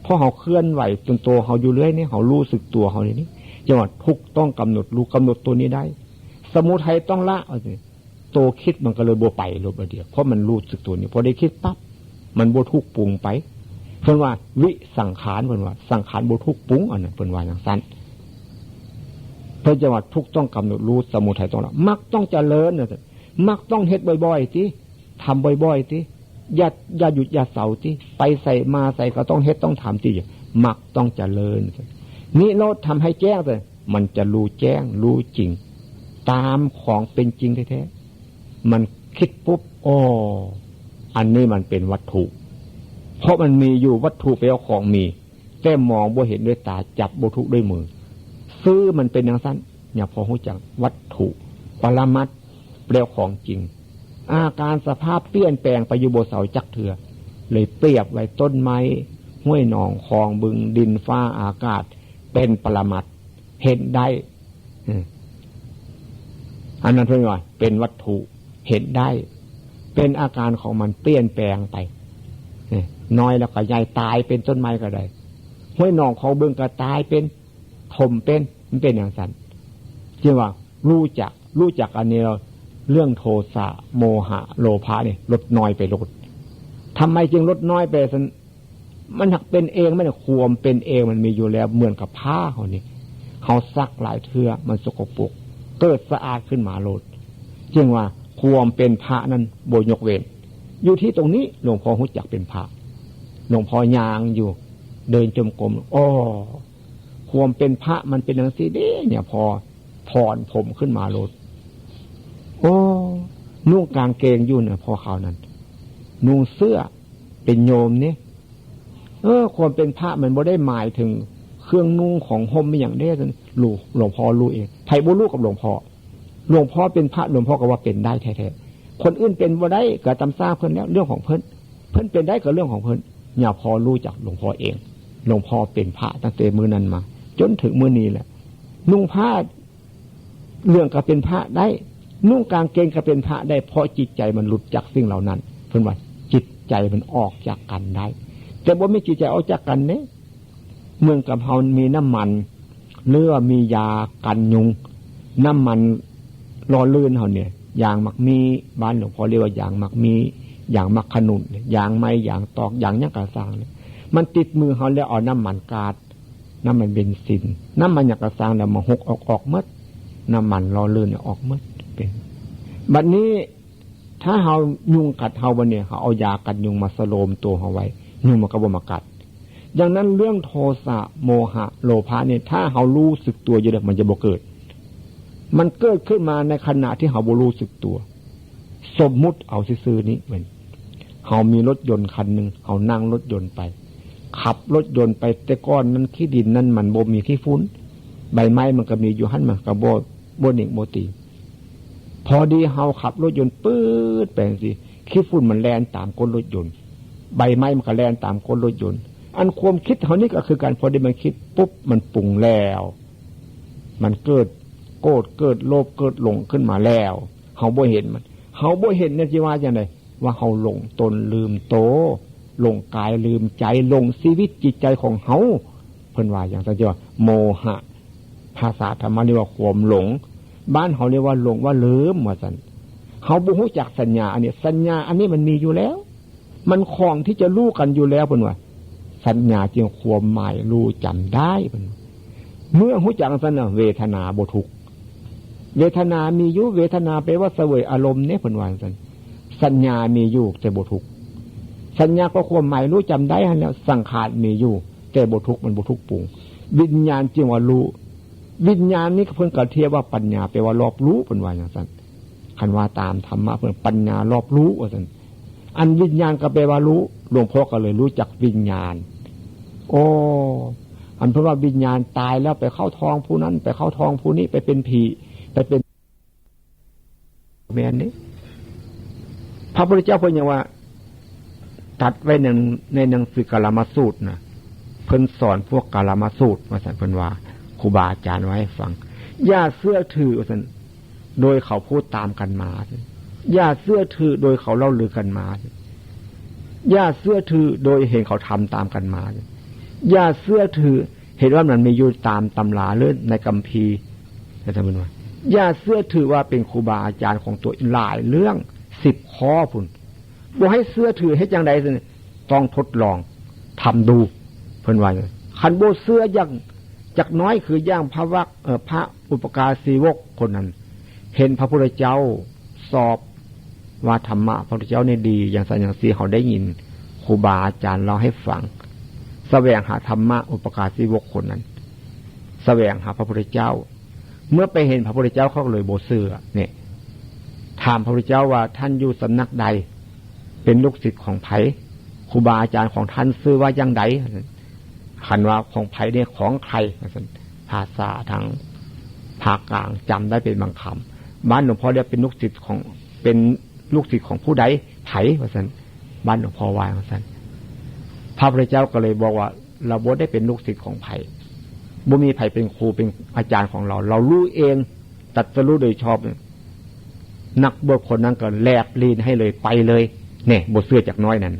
เพราะเฮาเคลื่อนไหวจนตัวเฮาอยู่เรื่อยนี่เฮารู้สึกตัวเฮานี่จังหวะทุกข์ต้องกำหนดรู้กำหนดตัวนี้ได้สมุทัยต้องละเอาสิตัวคิดมันก็เลยบ่ไปลบเดียวเพราะมันรู้สึกตัวนี้พอได้คิดปั๊บมันบ่ทุกข์ปรุงไปเพิ่นว่าวิสังขารเพิ่นว่าสังขารบ่ทุกข์ปรุงอันนั้นเพิ่นว่าอย่างนั้นเพิ่นจังหวะทุกข์ต้องกำหนดรู้สมุทัยต้องละมรรคต้องเจริญน่ะมรรคต้องเฮ็ดบ่อยๆติทำบ่อยๆติอย่าหยุดอย่าเสาติไปใส่มาใส่ก็ต้องเฮ็ดต้องทำติมรรคต้องเจริญนิโรธทำให้แจ้งเลยมันจะรู้แจ้งรู้จริงตามของเป็นจริงแท้ๆมันคิดปุ๊บอ๋ออันนี้มันเป็นวัตถุเพราะมันมีอยู่วัตถุแปลว่าของมีแต่มองบ่เห็นด้วยตาจับบ่ทุกด้วยมือซื้อมันเป็นอย่างนั้นอย่าพอรู้จักวัตถุปรมัตถ์แปลของจริงอาการสภาพเปลี่ยนแปลงไปอยู่บนเสาจักเถื่อเลยเปรียบไว้ต้นไม้ห้วยหนองคลองบึงดินฟ้าอากาศเป็นปรมัตถ์เห็นได้อันนั้นเพื่อนว่าเป็นวัตถุเห็นได้เป็นอาการของมันเปลี่ยนแปลงไปน้อยแล้วก็ใหญ่ตายเป็นต้นไม้ก็ได้ห้วยหนองคลองบึงก็ตายเป็นถมเป็นมันเป็นอย่างนั้นที่ว่ารู้จักอันนี้เราเรื่องโทสะโมหะโลภะเนี่ยลดน้อยไปลดทำไมจึงลดน้อยไปมันหักเป็นเองไม่ได้ความเป็นเองมันมีอยู่แล้วเหมือนกับผ้าเขานี่เขาซักหลายเทื่อมันสกปรกเกิดสะอาดขึ้นมาโลดจึงว่าความเป็นพระนั้นโบยกเว้นอยู่ที่ตรงนี้หลวงพ่อรู้จักเป็นพระหลวงพ่อยางอยู่เดินจมกรมความเป็นพระมันเป็นอย่างนี้เด้เนี่ยพอถอนผมขึ้นมาโลดนุ่งกางเกงอยู่เนี่ยพอข่าวนั้นนุ่งเสื้อเป็นโยมเนี่ยความเป็นพระมันบ่ได้หมายถึงเครื่องนุ่งของห่มไม่อย่างเด้หลวงพ่อรู้เองไผบ่รู้กับหลวงพ่อเป็นพระหลวงพ่อก็ว่าเป็นได้แท้ๆคนอื่นเป็นบ่ได้ก็ตำซ่าเพิ่นแล้วเรื่องของเพิ่นเป็นได้ก็เรื่องของเพิ่นอย่าพอรู้จักหลวงพ่อเองหลวงพ่อเป็นพระตั้งแต่มื้อนั้นมาจนถึงมื้อนี้แหละนุ่งผ้าเรื่องก็เป็นพระได้นุ่งกางเกงก็เป็นพระได้เพราะจิตใจมันหลุดจากสิ่งเหล่านั้นเพิ่นว่าจิตใจมันออกจากกันได้แต่บ่มีจิตใจออกจากกันเนี่ยเมืองกับเฮามีน้ำมันหรือว่ามียากันยุงน้ำมันรอลื่นเฮาเนี่ยยางมักมีบ้านหลวงพ่อเรียกว่ายางมักมียางมักขนุนยางไม้ยางตอกยางยังกระซังเนี่ยมันติดมือเฮาแล้วเอาน้ำมันกาดน้ำมันเบนซินน้ำมันยังกระซังแล้วมาหกออกหมดน้ำมันรอลื่นออกหมดเป็นบัดนี้ถ้าเฮายุงกัดเฮาวันเนี่ยเฮาเอายากันยุงมาสโลมตัวเฮาไว้ยุงมันก็บ่มากัดอย่างนั้นเรื่องโทสะโมหะโลภะเนี่ยถ้าเฮารู้สึกตัวอยู่แล้วมันจะบ่เกิดมันเกิดขึ้นมาในขณะที่เฮาบ่รู้สึกตัวสมมุติเอาซื่อๆนี้เหมือนเฮามีรถยนต์คันนึงเฮานั่งรถยนต์ไปขับรถยนต์ไปแต่ก้อนนั้นขี้ดินนั้นมันบ่มีขี้ฝุ่นใบไม้มันก็มีอยู่หั่นมันก็บ่หนิงบ่ตีพอดีเฮาขับรถยนต์ปื๊ดไปสิขี้ฝุ่นมันแล่นตามก้นรถยนต์ใบไม้มันก็แล่นตามก้นรถยนต์อันความคิดเฮานี่ก็คือการพอดีมันคิดปุ๊บมันปรุงแล้วมันเกิด โกรธเกิดโลภเกิดหลงขึ้นมาแล้วเฮาบ่เห็นมันเฮาบ่เห็นเนี่ยสิว่าจังได๋ว่าเฮาหลงตนลืมโตหลงกายลืมใจหลงชีวิตจิตใจของเฮาเพิ่นว่าอย่างซั่นว่าโมหะภาษาธรรมะเรียกว่าความหลงบ้านเฮาเรียกว่าหลงว่าลืมว่าซั่นเฮาบ่ฮู้จักสัญญาอันนี้สัญญาอันนี้มันมีอยู่แล้วมันของที่จะรู้กันอยู่แล้วเพิ่นว่าสัญญาจึงความหมายรู้จำได้เพิ่นเมื่อฮู้จักซั่นน่ะเวทนาบ่ทุกข์เวทนามีอยู่เวทนาแปลว่าเสวยอารมณ์เนี่ยเพิ่นว่าซั่นสัญญามีอยู่แต่บ่ทุกข์สัญญาก็ความหมายรู้จำได้หั่นแล้วสังขารมีอยู่แต่บ่ทุกข์มันบ่ทุกข์ปรุงวิญญาณจึงว่ารู้วิญญาณนี้เพิ่นก็เทียบว่าปัญญาแปลว่ารอบรู้เพิ่นว่าอย่างซั่นคันว่าตามธรรมะเพิ่นปัญญารอบรู้ว่าซั่นอันวิญญาณก็แปลว่ารู้หลวงพ่อก็เลยรู้จักวิญญาณโอ้อันเพราะว่าวิญญาณตายแล้วไปเข้าท้องผู้นั้นไปเข้าท้องผู้นี้ไปเป็นผีไปเป็นแม่นนี่พระพุทธเจ้าเพิ่นยังว่าตัดไว้ในหนังสือกาลามสูตรนะเพิ่นสอนพวกกาลามสูตรว่าซั่นเพิ่นว่าครูบาอาจารย์ไว้ให้ฟังอย่าเชื่อถือว่าซั่นโดยเขาพูดตามกันมาอย่าเชื่อถือโดยเขาเล่าลือกันมาอย่าเชื่อถือโดยเห็นเขาทำตามกันมาอย่าเชื่อถือเห็นว่ามันมีอยู่ตามตำราหรือในคัมภีร์นะท่านผู้ชมอย่าเชื่อถือว่าเป็นครูบาอาจารย์ของตัวหลายเรื่อง10ข้อพุ่นบ่ให้เชื่อถือให้จังใดซั่นต้องทดลองทำดูเพิ่นว่าคันบ่เชื่ออย่างจักน้อยคืออย่างพระอุปการศีวกคนนั้นเห็นพระพุทธเจ้าสอบว่าธรรมะพระพุทธเจ้าเนี่ยดีอย่างสัญญังสีเขาได้ยินครูบาอาจารย์เล่าให้ฟังแสวงหาธรรมะอุปการศีวกคนนั้นแสวงหาพระพุทธเจ้าเมื่อไปเห็นพระพุทธเจ้าเขาเลยบ่เชื่อเนี่ยถามพระพุทธเจ้าว่าท่านอยู่สำนักใดเป็นลูกศิษย์ของไผครูบาอาจารย์ของท่านชื่อว่าอย่างใดคันว่าของไผเนี่ยของใครภาษาทางภาคกลางจำได้เป็นบางคำบ้านหลวงพ่อเรียกเป็นลูกศิษย์ของผู้ใดไผว่าซั่นบ้านหลวงพ่อว่าว่าซั่นพระพุทธเจ้าก็เลยบอกว่าเราบ่ได้เป็นลูกศิษย์ของไผบ่มีไผเป็นครูเป็นอาจารย์ของเราเรารู้เองตรัสรู้โดยชอบนักบวชคนนั้นก็แลบลีนให้เลยไปเลยเนี่ยบ่เชื่อจักน้อยนั้น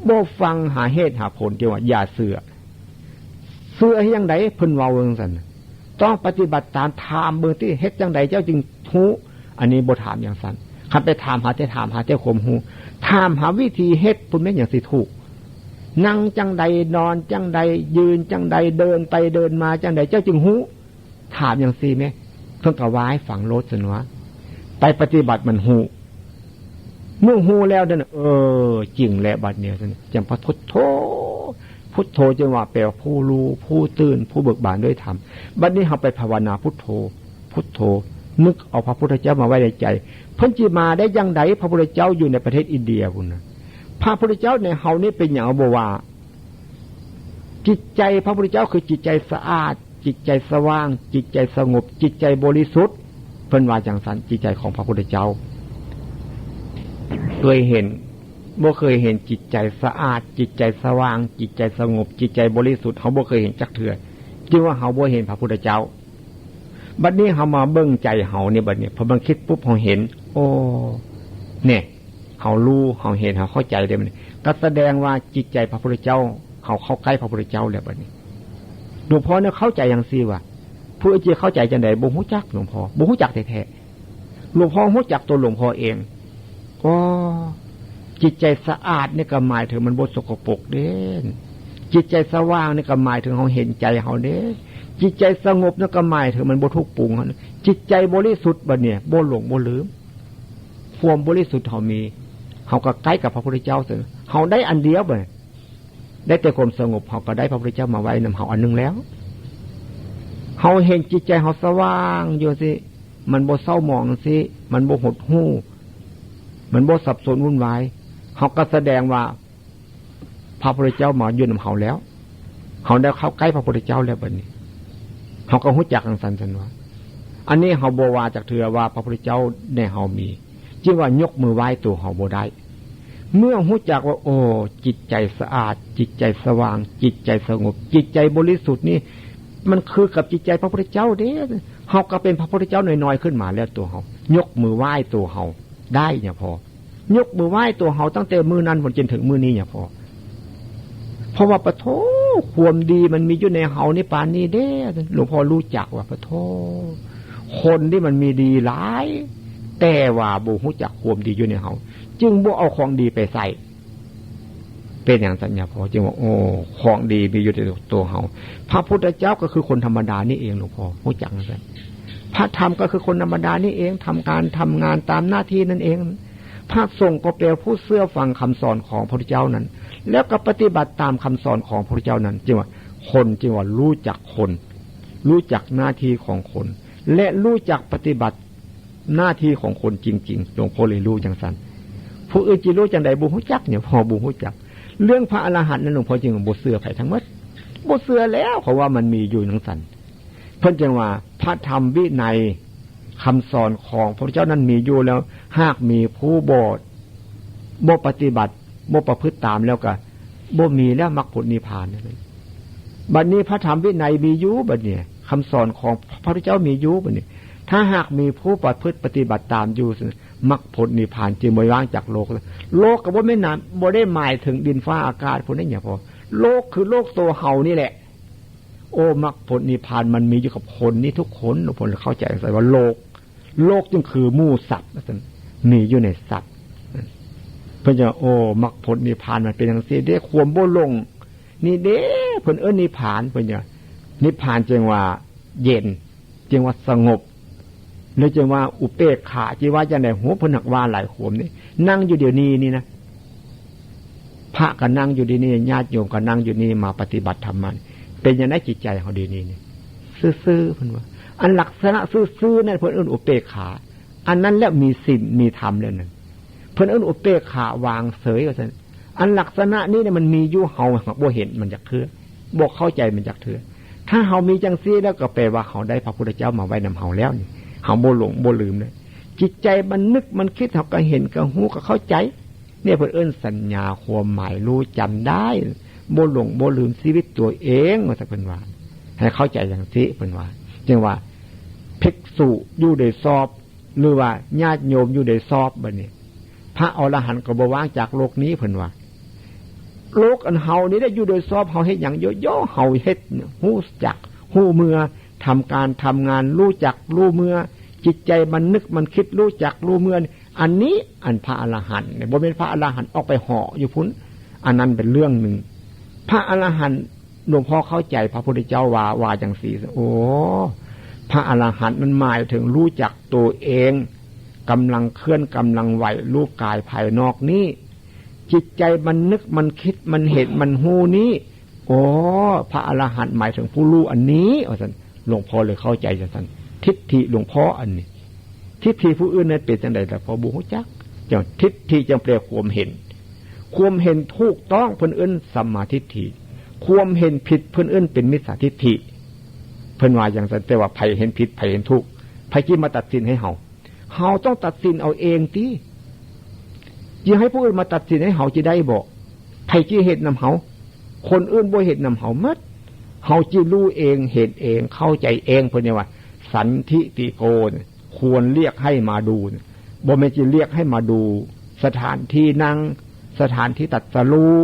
บ่ฟังหาเหตุหาผลที่ว่าอย่าเชื่อให้จังไดเพิ่นเว้าจังซั่นต้องปฏิบัติตามถามเบิ่งที่เฮ็ดจังไดเจ้าจึงฮู้อันนี้บ่ถามอย่างซั่นคันไปถามหาแต่ความฮู้ถามหาวิธีเฮ็ดพุ่นแม่นอย่างสิถูกนั่งจังใดนอนจังใดยืนจังใดเดินไปเดินมาจังใดเจ้าจึงฮู้ถามอย่างซี่แม่เพิ่นก็ว่าให้ฟังโลดซั่นว่าไปปฏิบัติมันฮู้เมื่อฮู้แล้วนั่นจริงแล้วบัดนี้ซั่นจังพระพุทโธพุทโธจึงว่าแปลว่าผู้รู้ผู้ตื่นผู้เบิกบานด้วยธรรมบัดนี้เฮาไปภาวนาพุทโธพุทโธนึกเอาพระพุทธเจ้ามาไว้ในใจเพิ่นสิมาได้จังไดพระพุทธเจ้าอยู่ในประเทศอินเดียพุ่นน่ะพระพุทธเจ้าในเฮานี่เป็นหยังบ่ว่าจิตใจพระพุทธเจ้าคือจิตใจสะอาดจิตใจสว่างจิตใจสงบจิตใจบริสุทธิ์เพิ่นว่าจังซั่นจิตใจของพระพุทธเจ้าเคยเห็นบ่เคยเห็นจิตใจสะอาดจิตใจสว่างจิตใจสงบจิตใจบริสุทธิ์เฮาบ่เคยเห็นจักเทื่อจึงว่าเฮาบ่เห็นพระพุทธเจ้าบัดนี้เฮามาเบิ่งใจเฮานี่บัดนี้พอมันคิดปุ๊บเฮาเห็นโอ้เนี่ยเฮารู้เฮาเห็นเฮาเข้าใจได้บัดนี้ก็แสดงว่าจิตใจพระพุทธเจ้าเฮาเข้าใกล้พระพุทธเจ้าแล้วบัดนี้หลวงพ่อเนี่ยเข้าใจอย่างซี่ว่าผู้อื่นจะเข้าใจจังได๋บ่ฮู้จักหลวงพ่อบ่ฮู้จักแท้ๆหลวงพ่อฮู้จักตัวหลวงพ่อเองก็จิตใจสะอาดนี่ก็หมายถึงมันบ่สกปรกเด้จิตใจสว่างนี่ก็หมายถึงเฮาเห็นใจเฮาเด้จิตใจสงบนี่ก็หมายถึงมันบ่ทุกข์ปรุงจิตใจบริสุทธิ์บัดเนี่ยบ่หลงบ่ลืมความบริสุทธิ์เฮามีเฮาก็ใกล้กับพระพุทธเจ้าซื่อเฮาได้อันเดียวบ่ได้แต่ความสงบเฮาก็ได้พระพุทธเจ้ามาไว้นำเฮาอันนึงแล้วเฮาเห็นจิตใจเฮาสว่างอยู่สิมันบ่เศร้าหมองสิมันบ่หดหู่มันบ่สับสนวุ่นวายเฮาก็แสดงว่าพระพุทธเจ้ามาอยู่นำเฮาแล้วเฮาได้เข้าใกล้พระพุทธเจ้าแล้วบัดนี้เฮาก็ฮู้จักจังซั่นว่าอันนี้เฮาบ่ว่าจักเทื่อว่าพระพุทธเจ้าในเฮามีจึงว่ายกมือไหว้ตัวเฮาบ่ได้เมื่อฮู้จักว่าโอ้จิตใจสะอาดจิตใจสว่างจิตใจสงบจิตใจบริสุทธิ์นี่ มันคือกับจิตใจพระพุทธเจ้าเด้เฮาก็เป็นพระพุทธเจ้าน้อยๆขึ้นมาแล้วตัวเฮายกมือไหว้ตัวเฮาได้เนี่ยพอยกมือไหว้ตัวเฮาตั้งแต่มือนั้นจนถึงมือนี้เนี่ยพอเพราะว่าปะโถความดีมันมีอยู่ในเฮานี่ปานนี้เด้หลวงพ่อรู้จักว่าปะโถคนที่มันมีดีหลายแต่ว่าบ่ฮู้จักความดีอยู่ในเฮาจึงบ่เอาของดีไปใส่เป็นอย่างสัญญาพอจึงว่าโอ้ของดีมีอยู่ในตัวเฮาพระพุทธเจ้าก็คือคนธรรมดานี่เองหลวงพ่อฮู้จักนั่นแหละพระธรรมก็คือคนธรรมดานี่เองทำการทำงานตามหน้าที่นั่นเองพระสงฆ์ก็เป็นผู้เชื่อฟังคำสอนของพระพุทธเจ้านั้นแล้วก็ปฏิบัติตามคำสอนของพระพุทธเจ้านั้นจึงว่าคนจึงว่ารู้จักคนรู้จักหน้าที่ของคนและรู้จักปฏิบัติหน้าที่ของคนจริงๆหลวงพ่อเลยรู้จังสันผู้อื่นจะรู้จังใดบ่ฮู้จักเนี่ยพอบ่ฮู้จักเรื่องพระอรหันต์นั้นหลวงพ่อจึงบ่เชื่อไผทั้งหมดบ่เชื่อแล้วเพราะว่ามันมีอยู่จังสันเพิ่นจึงว่าพระธรรมวินัยคำสอนของพระพุทธเจ้านั้นมีอยู่แล้วหากมีผู้บ่ปฏิบัติบ่ประพฤติตามแล้วก็บ่มีแล้วมรรคผลนิพพานนั่นเองบัดนี้พระธรรมวินัยมีอยู่บัดนี้คำสอนของพระพุทธเจ้ามีอยู่บัดนี้ถ้าหากมีผู้ประพฤติปฏิบัติตามอยู่มรรคผลนิพพานจึงบ่ว่างจากโลกโลกก็บ่แม่นน่ะบ่ได้หมายถึงดินฟ้าอากาศพวกนี้เนี่ยพอโลกคือโลกตัวเฮานี่แหละโอ้มรรคผลนิพพานมันมีอยู่กับคนนี่ทุกคนทุกคนเข้าใจใส่ว่าโลกจึงคือหมู่สัตว์มีอยู่ในสัตว์เพิ่นจะโอ้มรรคผลนิพพานมันเป็นจังซี่เด้ความบ่หลงนี่เด้เพิ่นนิพพานเพิ่นจะนิพพานจึงว่าเย็นจึงว่าสงบหรือจึงว่าอุเบกขาจิว่าจังได๋โหเพิ่นนักว่าหลายขวมนี่นั่งอยู่เดี๋ยวนี้นี่นะพระก็นั่งอยู่ที่นี่ญาติโยมก็นั่งอยู่นี่มาปฏิบัติธรรมมันเป็นอย่างไรจิตใจเฮาดีนี่ซื่อๆเพิ่นว่าอันลักษณะซื่อๆนั่นเพิ่นอุเบกขาอันนั้นแล้วมีศีลมีธรรมแล้วนั่นเพิ่นอุเบกขาวางเฉยว่าซั่นอันลักษณะนี้เนี่ยมันมีอยู่เฮาบ่เห็นมันจักเทื่อบ่เข้าใจมันจักเทื่อถ้าเฮามีจังซี่แล้วก็แปลว่าเฮาได้พระพุทธเจ้ามาไว้นำเฮาแล้วนี่เฮาบ่หลงบ่ลืมเลยจิตใจมันนึกมันคิดเฮาก็เห็นก็ฮู้ก็เข้าใจเนี่ยเพิ่นสัญญาความหมายรู้จำได้บ่หลงบ่ลืมชีวิตตัวเองว่าซั่นเพิ่นว่าให้เข้าใจอย่างนี้เพิ่นว่าจึงว่าภิกษุอยู่ได้สอบหรือว่าญาติโยมอยู่ได้สอบบัดนี้พระอรหันต์ก็บ่ว่างจากโลกนี้เพิ่นว่าโลกอันเฮานี่ได้อยู่โดยสอบเฮาเฮ็ดหยังเยอะๆเฮาเฮ็ดฮู้จักฮู้เมื่อทำการทำงานรู้จักรู้เมื่อจิตใจมันนึกมันคิดรู้จักรู้เมื่ออันนี้อันพระอรหันต์เนี่ยบ่เป็นพระอรหันต์ออกไปเหาะอยู่พุ่นอันนั้นเป็นเรื่องนึงพระอรหันต์หลวงพ่อเข้าใจพระพุทธเจ้าว่าจังซี่โอ้พระอรหันต์มันหมายถึงรู้จักตัวเองกำลังเคลื่อนกำลังไหวรู้กายภายนอกนี้จิตใจมันนึกมันคิดมันเห็นมันหูนี้โอ้พระอรหันต์หมายถึงผู้รู้อันนี้ว่าซั่นหลวงพ่อเลยเข้าใจจังซั่นทิฏฐิหลวงพ่ออันนี้ทิฏฐิผู้อื่นนั้นเป็นจังได๋ล่ะพอบ่ฮู้จักจังทิฏฐิจังแปลความเห็นถูกต้องเพิ่นเอิ้นสัมมาทิฏฐิความเห็นผิดเพิ่นเอิ้นเป็นมิจฉาทิฏฐิเพิ่นว่าอย่างนั้นแต่ว่าไผเห็นผิดไผเห็นถูกไผสิมาตัดสินให้เฮาต้องตัดสินเอาเองติอย่าให้ผู้อื่นมาตัดสินให้เฮาสิได้บ่ไผสิเฮ็ดนำเฮาคนอื่นบ่เฮ็ดนำเฮาหมดเฮาสิรู้เองเห็นเองเข้าใจเองเพิ่นว่าสันทิติโกควรเรียกให้มาดูบ่แม่นสิเรียกให้มาดูสถานที่นั่งสถานที่ตรัสรู้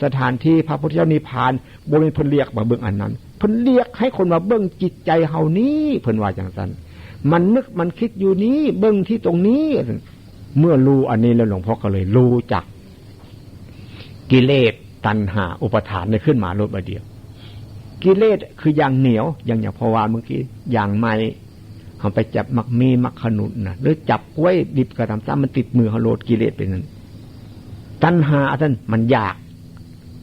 สถานที่พระพุทธเจ้านิพพานบ่แม่นเพิ่นเรียกมาเบิ่งอันนั้นเพิ่นเรียกให้คนมาเบิ่งจิตใจเฮานี้เพิ่นว่าจังซั่นมันนึกมันคิดอยู่นี้เบิ่งที่ตรงนี้เมื่อรู้อันนี้แล้วหลวงพ่อก็เลยรู้จักกิเลสตัณหาอุปทานได้ขึ้นมาลดมาเดียวกิเลสคืออย่างเหนียวอย่างพอว่าเมื่อกี้อย่างไม้เขาไปจับมักมีมักขนุนนะหรือจับกล้วยดิบกระทำซ้ำมันติดมือเขาโลดกิเลสเป็นนั้นตัณหาท่านมันอยาก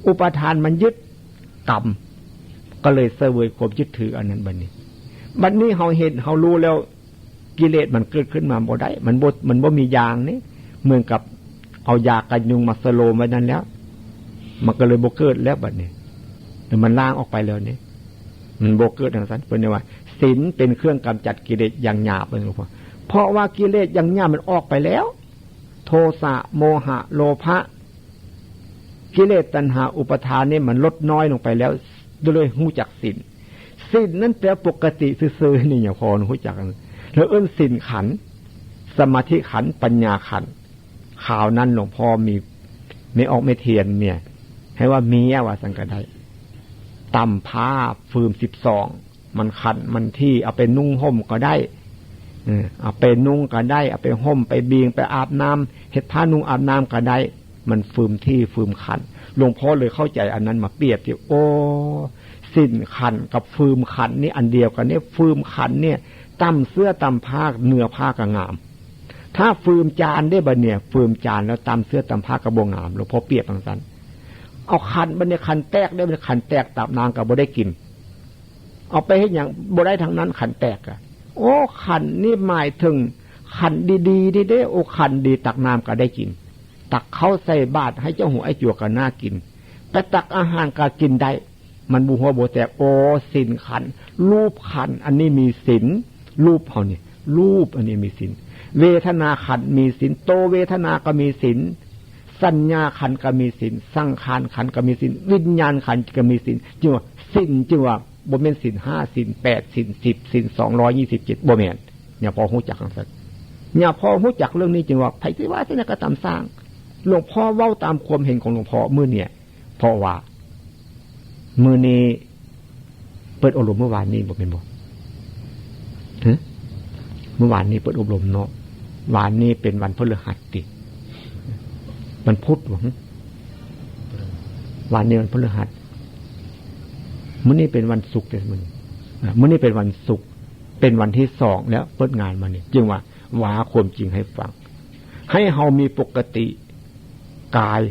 อุปทานมันยึดกรรมก็เลยเสวยความยึดถืออันนั้นบัดนี้เขาเห็นเขารู้แล้วกิเลสมันเกิดขึ้นมาบ่ได้มันบ่มียางนี่เหมือนกับเอายากันยุงมาสโลมไว้นั้นแล้วมันก็เลยบ่เกิดแล้วบัดนี้แต่มันล้างออกไปแล้วนี่มันบ่เกิดอย่างนั้นเป็นว่าศีลเป็นเครื่องกำจัดกิเลสอย่างหยาบเลยหลวงพ่อเพราะว่ากิเลสอย่างหยาบมันออกไปแล้วโทสะโมหะโลภะกิเลสตัณหาอุปทานนี่มันลดน้อยลงไปแล้วโดยรู้จักศีล ศีลนั่นแปลปกติซื่อๆนี่อย่าพอรู้จักกันแล้วเอิ้นศีลขันธ์สมาธิขันธ์ปัญญาขันธ์ข่าวนั้นหลวงพ่อมีไม่ออกไม่เทียนเนี่ยให้ว่ามีว่าสังกัดได้ตำผ้าฟืม12มันขันมันที่เอาไปนุ่งห่มก็ได้เอาไปนุ่งก็ได้เอาไปห่มไปบีงไปอาบน้ำเฮ็ดผ้านุ่งอาบน้ำก็ได้มันฟืมที่ฟืมขันหลวงพ่อเลยเข้าใจอันนั้นมาเปรียบที่โอ้สิ้นขันกับฟืมขันนี่อันเดียวกันเนี่ยฟืมขันเนี่ยตำเสื้อตำผ้าเนื้อผ้าก็งามถ้าฟืมจานได้บ่เนี่ยฟืมจานแล้วตำเสื้อตำผ้ากระโบงามหลวงพ่อเปรียบอย่างนั้นเอาขันบ่เนี่ยขันแตกได้บ่ขันแตกตับนางก็บ่ได้กินเอาไปเฮ็ดหยังบ่ได้ทั้งนั้นขันแตกอ่ะโอ้ขันนี่หมายถึงขันดีๆนี่เด้โอ้ขันดีตักน้ำก็ได้กินตักเข้าใส่บาตรให้เจ้าหูไอ้จั่วก็น่ากินแต่ตักอาหารก็กินได้มันบ่หัวบ่แตกโอ้ศีลขันรูปขันอันนี้มีศีลรูปเฮานี่รูปอันนี้มีศีลเวทนาขันมีศีลโตเวทนาก็มีศีลสัญญาขันก็มีศีลสังขารขันก็มีศีลวิญญาณขันก็มีศีลจึงว่าศีลจึงว่าบ่แม่นศีล5ศีล8ศีล10ศีล227บ่แม่นเนี่ยพอฮู้จักจังซั่นเนี่ยพอฮู้จักเรื่องนี้จึงว่าไผสิว่าสินะก็ตามสร้างหลวงพ่อเว้าตามความเห็นของหลวงพ่อมื้อเนี่ยเพราะว่ามื้อนี้เปิดอบรมเมื่อวานนี้บ่แม่นบ่ฮะเมื่อวานนี้เปิดอบรมเนาะวานนี้เป็นวันพฤหัสติมันพุธหวังวันนี้วันพฤหัสมื้อนี้เป็นวันศุกร์แต่มื้อนี้เป็นวันศุกร์เป็นวันที่2แล้วเปิดงานมานี่จึงว่าความจริงให้ฟังให้เฮามีปกติกาย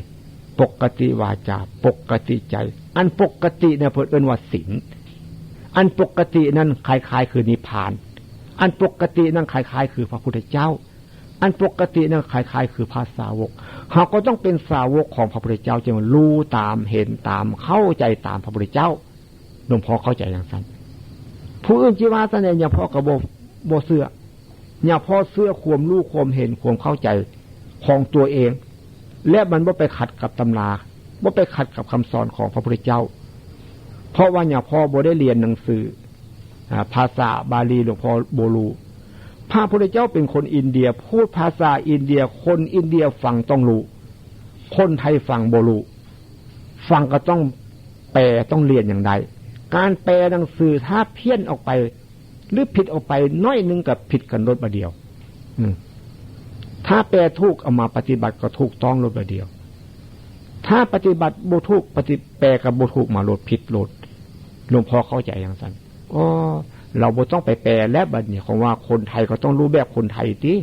ปกติวาจาปกติใจอันปกติเนี่ยเพิ่นเอิ้นว่าศีลอันปกตินั้นคล้ายๆคือนิพพานอันปกตินั้นคล้ายๆคือพระพุทธเจ้าอันปกตินั้นคล้ายๆคือพระสาวกเฮาก็ต้องเป็นสาวกของพระพุทธเจ้าจึงรู้ตามเห็นตามเข้าใจตามพระพุทธเจ้าหลวงพ่อเข้าใจอย่างนั้นผู้อื่นจิว่าซะเนี่ยอย่าพ่อก็บ่เชื่ออย่าพ่อเชื่อความรู้ความเห็นความเข้าใจของตัวเองและมันบ่ไปขัดกับตำราบ่ไปขัดกับคำสอนของพระพุทธเจ้าเพราะว่าอย่าพ่อบ่ได้เรียนหนังสือภาษาบาลีหลวงพ่อบ่รู้พระพุทธเจ้าเป็นคนอินเดียพูดภาษาอินเดียคนอินเดียฟังต้องรู้คนไทยฟังบ่รู้ฟังก็ต้องแปลต้องเรียนอย่างใดการแปลหนังสือถ้าเพี้ยนออกไปหรือผิดออกไปน้อยนึงกับผิดกันรถบาเดียวถ้าแปลถูกเอามาปฏิบัติก็ถูกต้องรถบาเดียวถ้าปฏิบัติบ่ถูกแปลกับบ่ถูกมาโลดผิดโลดหลวงพ่อเข้าใจอย่างนั้นอ๋อเราบ่ต้องไปแปลและบัดนี้ของว่าคนไทยก็ต้องรู้แบบคนไทยติ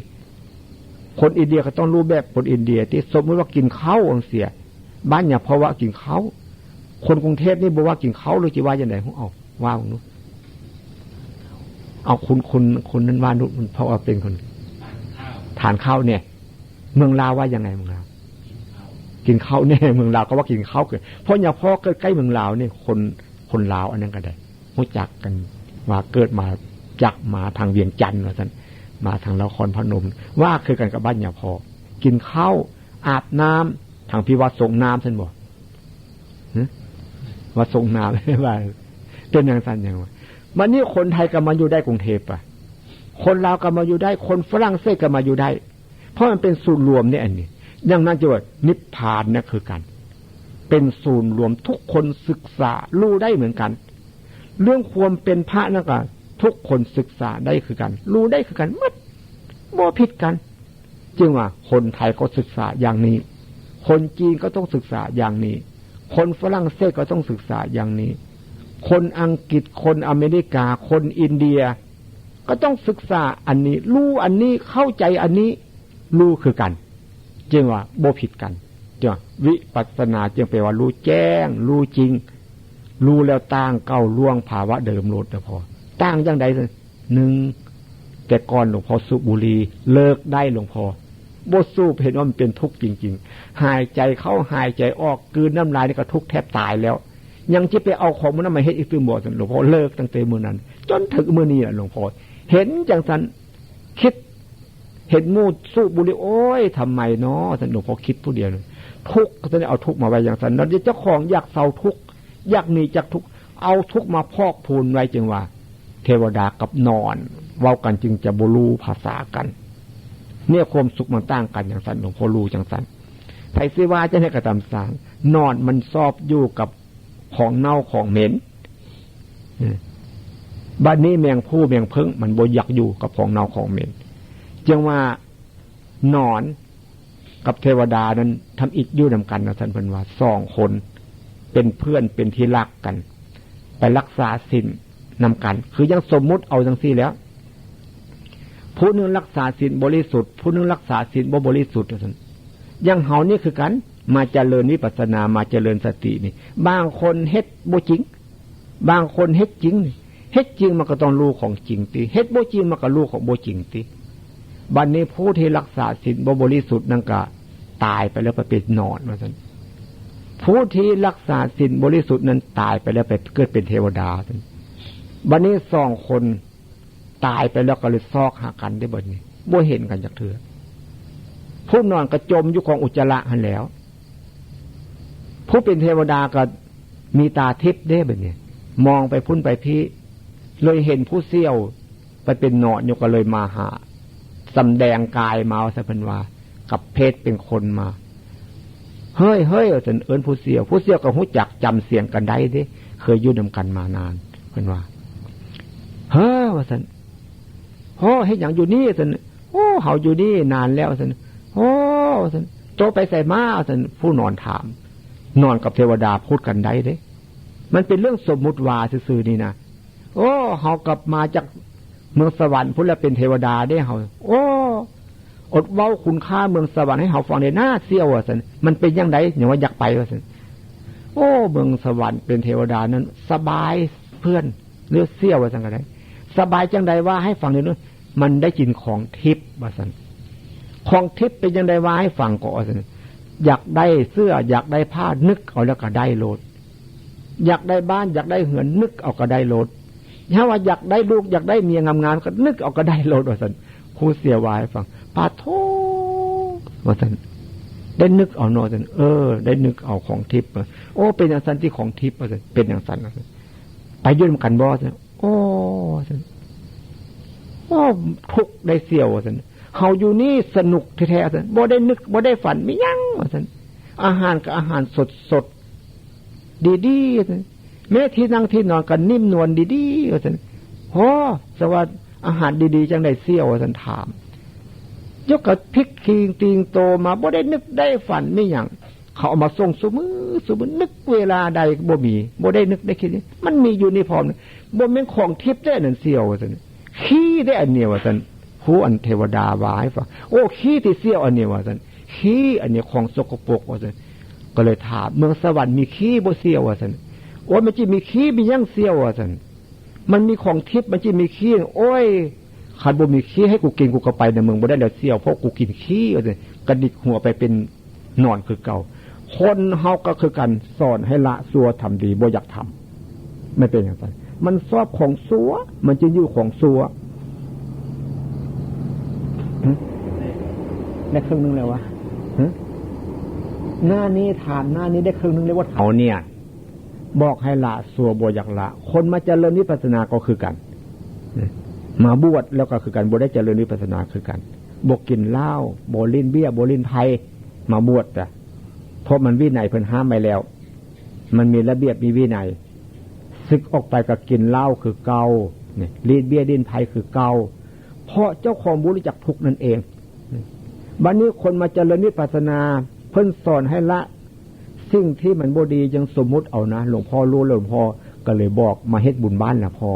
คนอินเดียก็ต้องรู้แบบคนอินเดียติสมมติว่ากินข้าวองเสียบ้านอย่าเพราะว่ากินข้าวคนกรุงเทพนี่บอกว่ากินข้าวหรือจะว่าอย่างไรของเอาว่าของนู้นเอาคนนั้นว่านู้นเพราะว่าเป็นคนทานข้าวเนี่ยเมืองลาวว่ายังไงเมืองลาวกินข้าวเนี่ยเมืองลาวก็ว่ากินข้าวเกิดเพราะอย่าพ่อเกิดใกล้เมืองลาวเนี่ยคนลาวอันนั้นก็ได้รู้จักกันว่าเกิดมาจากมาทางเวียงจันทร์ว่าท่านมาทางนครพนมว่าคือกันกับบ้านอย่าพ่อกินข้าวอาบน้ำทางพิวัตรส่งน้ำท่านบอกว่าส่งน้ำไม่ว่าเป็นอย่างสั้นอย่างว่าวันนี้คนไทยก็มาอยู่ได้กรุงเทพอ่ะคนลาวก็มาอยู่ได้คนฝรั่งเศสก็มาอยู่ได้เพราะมันเป็นศูนย์รวมเนี่ยอันนี้ดังนั้นจะว่านิพพานเนี่ยคือกันเป็นศูนย์รวมทุกคนศึกษารู้ได้เหมือนกันเรื่องความเป็นพระนั่นก็ทุกคนศึกษาได้คือกันรู้ได้คือกันมัดบ่ผิดกันจึงว่าคนไทยก็ศึกษาอย่างนี้คนจีนก็ต้องศึกษาอย่างนี้คนฝรั่งเศสก็ต้องศึกษาอย่างนี้คนอังกฤษคนอเมริกาคนอินเดียก็ต้องศึกษาอันนี้รู้อันนี้เข้าใจอันนี้รู้คือกันจึงว่าบ่ผิดกันจึงวิปัสสนาจึงแปลว่ารู้แจ้งรู้จริงรู้แล้วต่างเก้าล่วงภาวะเดิมโลดแต่พอต่างอย่างใดหนึ่งแต่ก่อนหลวงพ่อสูบบุหรี่เลิกได้หลวงพ่อบ่สูบเห็นว่ามันเป็นทุกข์จริงๆหายใจเข้าหายใจออกกลืนน้ำลายนี่ก็ทุกข์แทบตายแล้วยังจะไปเอาของมันนั้นมาเฮ็ดอีกคือบ่หลวงพ่อเลิกตั้งแต่มื้อนั้นจนถึงมื้อนี้หลวงพ่อเห็นจังซั่นคิดเห็นมูดสูบบุหรี่โอ้ยทำไมเนาะท่านหลวงพ่อคิดผู้เดียวทุกข์ก็ต้องเอาทุกข์มาไว้อย่างซั่นแล้วเจ้าของอยากเศร้าทุกข์อยากหนีจากทุกข์ เอาทุกข์มาพอกพูนไว้จึงว่าเทวดากับนอนเว้ากันจึงจะบ่รู้ภาษากันเนี่ยความสุขมันต่างกันอย่างสันหลวงพ่อรู้จังสันไผสิว่าจะให้กระทำสร้างนอนมันชอบอยู่กับของเน่าของเหม็นบัดนี้แมงผู้แมงเพิ่งมันบ่อยากอยู่กับของเน่าของเหม็นจึงว่านอนกับเทวดานั้นทำอิฐอยู่นำกันนะท่านเพิ่นว่า2คนเป็นเพื่อนเป็นที่รักกันไปรักษาศีลนำกันคือยังสมมุติเอาจังซี่แล้วผู้นึงรักษาศีลบริสุทธิ์ผู้นึงรักษาศีลบ่บริสุทธิ์ท่านยังเฮานี่คือกันมาเจริญวิปัสสนามาเจริญสตินี่บางคนเฮ็ดบ่จริงบางคนเฮ็ดจริงเฮ็ดจริงมันก็ต้องรู้ของจริงติเฮ็ดบ่จริงมันก็รู้ของบ่จริงติบัดนี้ผู้ที่รักษาศีลบ่บริสุทธิ์นั่นก็ตายไปแล้วไปเป็นนอนว่าซั่นผู้ที่รักษาศีลบริสุทธิ์นั้นตายไปแล้วไปเกิดเป็นเทวดาท่านบัดนี้2คนตายไปแล้วก็เลยซอกหากันได้บัดนี้บ่เห็นกันจักเทื่อผู้นอนก็จมอยู่ของอุจจาระหั่นแล้วผู้เป็นเทวดาก็มีตาทิพย์ได้บัดนี้มองไปพุ่นไปพี่เลยเห็นผู้เสี้ยวไปเป็นนอนอยู่ก็เลยมาหาสำแดงกายมาซะเพิ่นว่ากับเพศเป็นคนมาเฮ้ยเฮ้ยจนเอิ้นผู้เสี้ยวก็ฮู้จักจำเสียงกันได้เด้เคยอยู่นำกันมานานเพิ่นว่าเฮ้อว่าซั่นโอ้เฮ็ดหยังอยู่นี่ซั่นโอ้เฮาอยู่นี่นานแล้วซั่นโอ้ซั่นโตไปใส่มาซั่นผู้นอนถามนอนกับเทวดาพูดกันได้เด้มันเป็นเรื่องสมมุติว่าซื่อๆนี่นะโอ้เฮากลับมาจากเมืองสวรรค์พุ่นแล้วเป็นเทวดาได้เฮาโอ้อดเว้าคุณค่าเมืองสวรรค์ให้เฮาฟังได้น่าเสียวว่าซั่นมันเป็นจังได๋หยังว่าอยากไปว่าซั่นโอ้เมืองสวรรค์เป็นเทวดานั้นสบายเพื่อนหรือเสียวว่าซั่นก็ได้สบายจังได๋ว่าให้ฟังได้นู้นมันได้กินของทิพย์ว่าซั่นของทิพย์เป็นจังได๋ว่าให้ฟังก็ว่าซั่นอยากได้เสื้ออยากได้ผ้านึกเอาแล้วก็ได้โลดอยากได้บ้านอยากได้เหือนนึกเอาก็ได้โลดถ้าว่าอยากได้ลูกอยากได้เมียงามๆก็นึกเอาก็ได้โลดว่าซั่นครูเสียวายฟังปาโทว่าซั่นได้นึกเอาเนาะซั่นได้นึกเอาของทิพย์โอ้เป็นอย่างซั่นที่ของทิพย์ว่าซั่นเป็นอย่างซั่นไปยืนกันบ่ซั่นโอ้ซั่นโอ้ทุกได้เสียวว่าซั่นเฮาอยู่นี่สนุกแท้ๆซั่นบ่ได้นึกบ่ได้ฝันมีหยังว่าซั่นอาหารก็อาหารสดๆดีๆซั่นแม้ที่นั่งที่นอนก็นิ่มนวลดีๆว่าซั่นโอ้สวัสดิ์อาหารดีๆจังได้เสียวว่าซั่นถามยกกระพริกคิงติงโตมาบ่ได้นึกได้ฝันมีหยังเขาเอามาส่งซุมื้อนึกเวลาใดบ่มีบ่ได้นึกได้คิดมันมีอยู่ในพร้อมบ่แม่นของทิพย์ได้นั่นเสียวว่าซั่นขี้ได้อันเนี้ยว่าซั่นผู้อันเทวดาว่าให้ฟังโอ้ขี้ที่เสียวอันเนี้ยว่าซั่นขี้อันเนี้ยของสกปรกว่าซั่นก็เลยถามเมืองสวรรค์มีขี้บ่เสียวว่าซั่นโอ้มันสิมีขี้มีหยังเสียวว่าซั่นมันมีของทิพย์มันสิมีขี้โอ้ยคันบ่มีขี้ให้กูกินกูก็ไปในเมืองบ่ได้แล้วเสียวเพราะกูกินขี้ว่าซั่นกระดิกหัวไปเป็นนอนคือเก่าคนเฮาก็คือกันสอนให้ละชั่วทำดีบ่อยากทำไม่เป็นอย่างนั้นมันชอบของชั่วมันจะอยู่ของชั่วได้ครึ่งนึงแล้ววะหน้านี้ถามหน้านี้ได้ครึ่งนึงเลยว่าเขาเนี่ยบอกให้ละชั่วบ่อยากละคนมาเจริญวิปัสสนาก็คือกันมาบวชแล้วก็คือกันบ่ได้เจริญวิปัสสนาคือกันบ่กินเหล้าบ่ลิ้นเบี้ยบ่ลิ้นไผมาบวชอ่ะเพราะมันวินัยเพิ่นห้ามไว้แล้วมันมีระเบียบมีวินัยศึกออกไปก็กินเหล้าคือเก่าเนี่ยลิ้นเบี้ยลิ้นไผคือเก่าเพราะเจ้าของบ่รู้จักทุกข์นั่นเองบัดนี้คนมาเจริญวิปัสสนาเพิ่นสอนให้ละสิ่งที่มันบ่ดียังสมมุติเอานะหลวงพ่อรู้หลวงพ่อก็เลยบอกมาเฮ็ดบุญบ้านนะพ่อ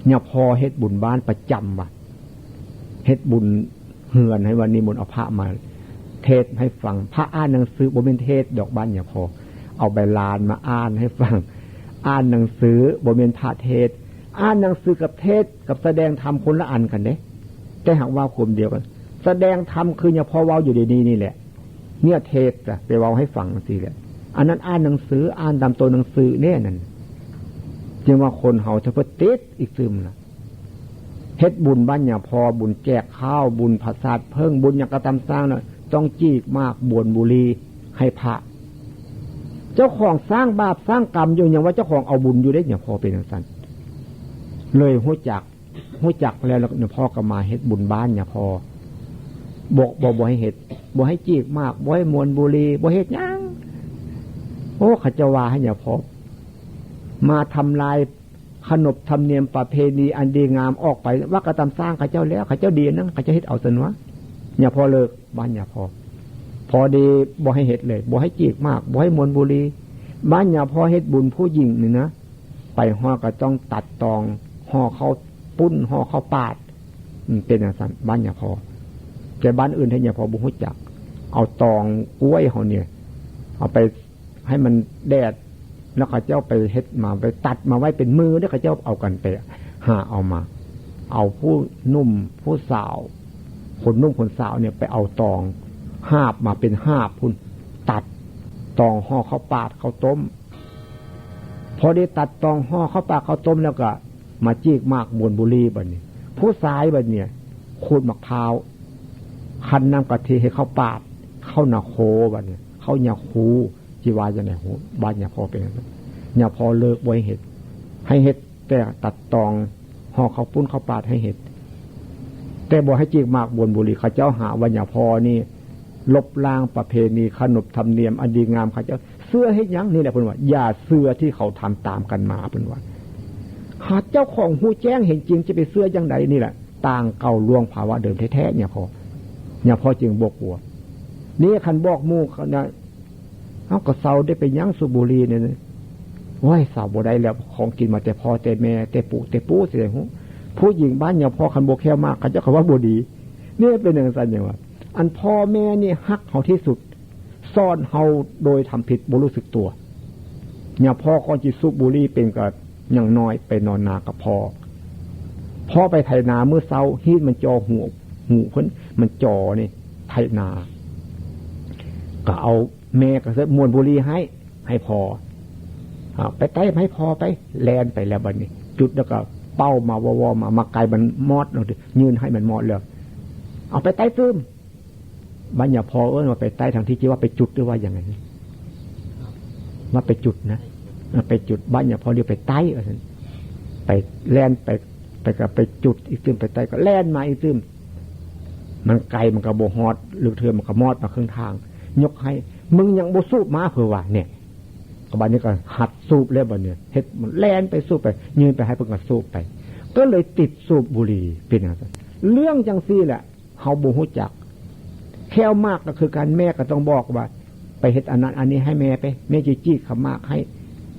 เนี่ยพ่อเฮ็ดบุญบ้านประจำว่ะเฮ็ดบุญเฮือนให้วันนี้มนต์เอาพระมาเทศให้ฟังพระอ่านหนังสือบ่เป็นเทศดอกบ้านเนี่ยพ่อเอาใบลานมาอ่านให้ฟังอ่านหนังสือบ่เป็นพระเทศอ่านหนังสือกับเทศกับแสดงธรรมคนละอันกันเด้แต่หากว่าความเดียวกันแสดงธรรมคือเนี่ยพ่อเว้าอยู่ดีๆนี่แหละเนี่ยเทศน่ะไปเว้าให้ฟังจังซี่แหละอันนั้นอ่านหนังสืออ่านตามตัวหนังสือเนี่ยนั่นจึงว่าคนเฮาจะเพิ่นติดอีกซึมล่ะเฮ็ดบุญบ้านเนี่ยพอบุญแจกข้าวบุญผสาดเพิ่งบุญหยังกระทำสร้างน่ะต้องจีกมากบวนบุรีให้พระ เจ้าของสร้างบาปสร้างกรรมอยู่อย่างว่าเจ้าของเอาบุญอยู่ได้เนี่ยพอเป็นอย่างนั้นเลยหู้จักแล้วเนี่ยพ่อก็มาเฮ็ดบุญบ้านเนี่ยพอบ่ให้เฮ็ดบ่ให้จีกมากบ่ให้มวนบุรีบ่เฮ็ดหยังโอ้เขาจะว่าให้เนี่ยพอมาทำลายขนบธรรมเนียมประเพณีอันดีงามออกไปว่ากระทำสร้างเขาเจ้าแล้วเขาเจ้าดีนั่งเขาจะเฮ็ดเอาสนวะเนี่ยพอเลิกบ้านเนี่ยพอดีบ่ให้เฮ็ดเลยบ่ให้จีกมากบ่ให้มวนบุรีบ้านเนี่ยพอเฮ็ดบุญผู้หญิงนี่นะไปห่อก็ต้องตัดตองห่อเขาปุ้นห่อเขาปาดเป็นอย่างนั้นบ้านเนี่ยพอแต่บ้านอื่นที่เนี่ยพอบุหุจักเอาตองกล้วยเขาเนี่ยเอาไปให้มันแดดแล้วเขาเจ้าไปเฮ็ดมาไปตัดมาไว้เป็นมือแล้วเขาเจ้าเอากันไปหาเอามาเอาผู้นุ่มผู้สาวคนนุ่มคนสาวเนี่ยไปเอาตองหาบมาเป็นหาบพุ่นตัดตองห่อข้าวปาดข้าวต้มพอได้ตัดตองห่อข้าวปาดข้าวต้มแล้วก็มาจีกมากมวนบุรีบัดนี้ผู้สายบัดเนี่ยขูดมะพร้าวคั้นน้ำกะทิให้ข้าวปาดข้าวหนาโคบัดเนี่ยข้าวหนาคูจีวาจะไหนหูบ้านอย่าพอเป็นอย่าพอเลิกไว้เห็ดให้เห็ดแต่ตัดตองห่อข้าวปุ้นข้าวปาดให้เห็ดแต่บอกให้จีกมากบวนบุรีข้าเจ้าหาวันอย่าพอนี่ลบล้างประเพณีขนบธรรมเนียมอันดีงามข้าเจ้าเสื้อให้ยั้งนี่แหละเป็นว่าอย่าเสื้อที่เขาทำตามกันมาเป็นว่าหากเจ้าของหูแจ้งเห็นจริงจะไปเสื้อยังไงนี่แหละต่างเก่าล่วงภาวะเดิมแท้ๆเนี่ยพอจึงบอกหัวนี่คันบอกมู่เขาเนี่ยเอาก็เศร้าได้ไปยั้งสุบุรีเนี่ยว้ายสาวบ่ได้แล้วของกินมาแต่พ่อแต่แม่แต่ปู่แต่ปู่เสียหูผู้หญิงบ้านเนี่ยพ่อคันโบแค่มากเขาจะคำว่าบ่ดีนี่เป็นอย่างสั้นอย่างว่าอันพ่อแม่นี่ฮักเขาที่สุดซ่อนเฮาโดยทำผิดบ่รู้สึกตัวเนี่ยพ่อก่อนจิสุบุรีเป็นกับอย่างน้อยไปนอนนากับพ่อไปไถนาเมื่อเช้าฮีดมันจอหูเพิ่นมันจอนี่ไถนาก็เอาแม่ก็เสมวนบุรีให้พอไปใต้ให้พอไปแลนไปแล้วบัดนี้จุดแล้วก็เป้ามาวอมาไกลมันมอดเรายืนให้มันมอดเลยเอาไปใต้ซึมบัญญัติพอมาไปใต้ทางที่จีว่าไปจุดหรือว่าอย่างไงว่าไปจุดนะไปจุดบัญญัติพอเรียกไปใต้ไปแลนไปกับไปจุดอีกซึมไปใต้ก็แลนมาอีกซึมมันไกลมันก็โบฮอดหรือเธอมันก็มอดมาครึ่งทางยกให้มึงยังโบสูบมาเผื่อว่าเนี่ยก็บัดนี้ก็หัดสูบแล้วบัดเนี่ยเฮ็ดมันแล่นไปสูบไปยืนไปให้เพิ่นก็สูบไปก็เลยติดสูบบุหรี่เป็นอย่างนั้นเรื่องจังซี่แหละเฮาบ่ฮู้จักแค่มากก็คือการแม่ก็ต้องบอกว่าไปเฮ็ดอันนั้นอันนี้ให้แม่ไปแม่จี้ๆขามากให้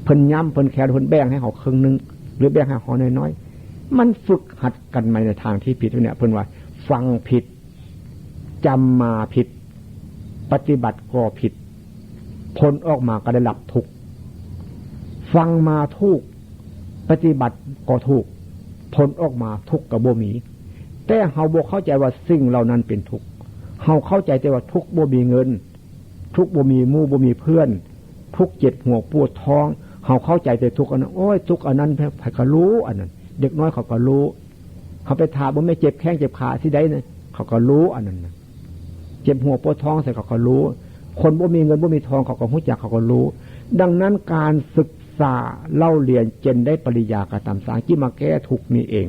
เพิ่นย้ำเพิ่นแค่เพิ่นแบ่งให้เฮาครึ่งนึงหรือแบ่งให้เฮาน้อยๆมันฝึกหัดกันมาในทางที่ผิดเนี่ยเพิ่นว่าฟังผิดจำมาผิดปฏิบัติก็ผิดผลออกมาก็ได้รับทุกข์ฟังมาทุกปฏิบัติก็ทุกข์ผลออกมาทุกข์กับบ่มีแต่เฮาบ่เข้าใจว่าสิ่งเหล่านั้นเป็นทุกข์เฮาเข้าใจแต่ว่าทุกข์บ่มีเงินทุกข์บ่มีหมู่บ่มีเพื่อนทุกข์เจ็บหัวปวดท้องเฮาเข้าใจแต่ทุกข์อันนั้นโอ้ยทุกข์อันนั้นใครก็รู้อันนั้นเด็กน้อยเขาก็รู้เขาไปถามว่าไม่เจ็บแข้งเจ็บขาที่ใดนะเขาก็รู้อันนั้นนะเจ็บหัวปวดท้องใส่เขาก็รู้คนบ่มีเงินบ่มีทองเขาก็รู้จักเขาก็รู้ดังนั้นการศึกษาเล่าเรียนจนได้ปริญญากระทำสร้างที่มาแก้ทุกข์นี่เอง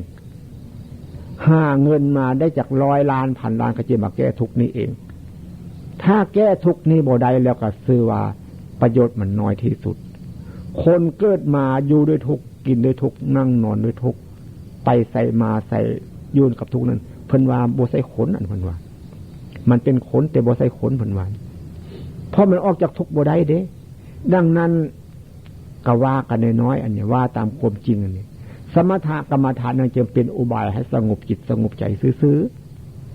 หาเงินมาได้จาก100 ล้านพันล้านก็จะมาแก้ทุกข์นี่เองถ้าแก้ทุกข์นี่บ่ได้แล้วก็ซื่อว่าประโยชน์มันน้อยที่สุดคนเกิดมาอยู่ด้วยทุกข์กินด้วยทุกข์นั่งนอนด้วยทุกข์ไปใส่มาใส่ยืนกับทุกข์นั้นเพิ่นว่าบ่ใส่ขนอันเพิ่นว่ามันเป็นขนแต่บ่ใส่ขนเพิ่นว่าเพราะมันออกจากทุกข์บ่ได้เด้ดังนั้นก็ว่ากันน้อยๆอันนี้ว่าตามความจริงอันนี้สมถกรรมฐานนั้นจึงเป็นอุบายให้สงบจิตสงบใจซื่อ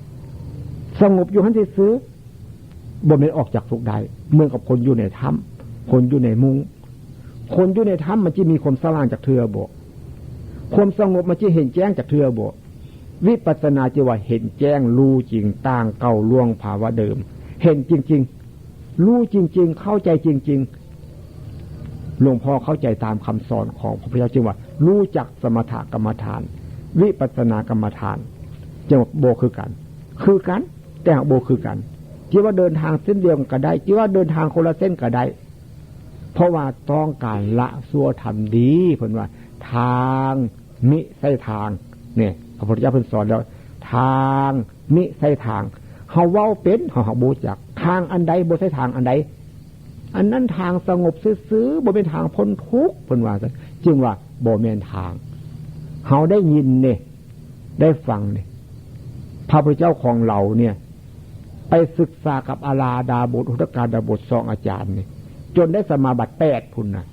ๆสงบอยู่หันซื่อๆบ่แม่นออกจากทุกข์ได้เหมือนกับคนอยู่ในถ้ำคนอยู่ในมุ้งคนอยู่ในถ้ำมันจะมีความสว่างจากเทือบ่ความสงบมันจะเห็นแจ้งจากเทือบ่วิปัสสนาจะว่าเห็นแจ้งรู้จริงต่างเก่าล่วงภาวะเดิมเห็นจริงๆรู้จริงๆเข้าใจจริงๆหลวงพ่อเข้าใจตามคำสอนของพระพุทธเจ้าจึงว่ารู้จักสมถกรรมฐานวิปัสสนากรรมฐานจะโบคือกันแต่โบคือกันที่ว่าเดินทางเส้นเดียวกันก็ได้ที่ว่าเดินทางคนละเส้นก็ได้ เพราะว่าต้องการละชั่วทำดีเพิ่นว่าทางมิใช่ทางเนี่ยพระพุทธเจ้าเพิ่นสอนแล้วทางมิใช่ทางเฮาเว้าเป็นเฮาบ่รู้จักทางอันใดบ่ใช่ทางอันใดอันนั้นทางสงบซื่อๆบ่เป็นทางพ้นทุกข์เพิ่นว่าซั่นจึงว่าบ่แม่นทางเฮาได้ยินเนี่ยได้ฟังเนี่ยพระพุทธเจ้าของเราเนี่ยไปศึกษากับอาลาดาบทอุทกาดาบท2อาจารย์เนี่ยจนได้สมาบัติ8พุ่นน่ะ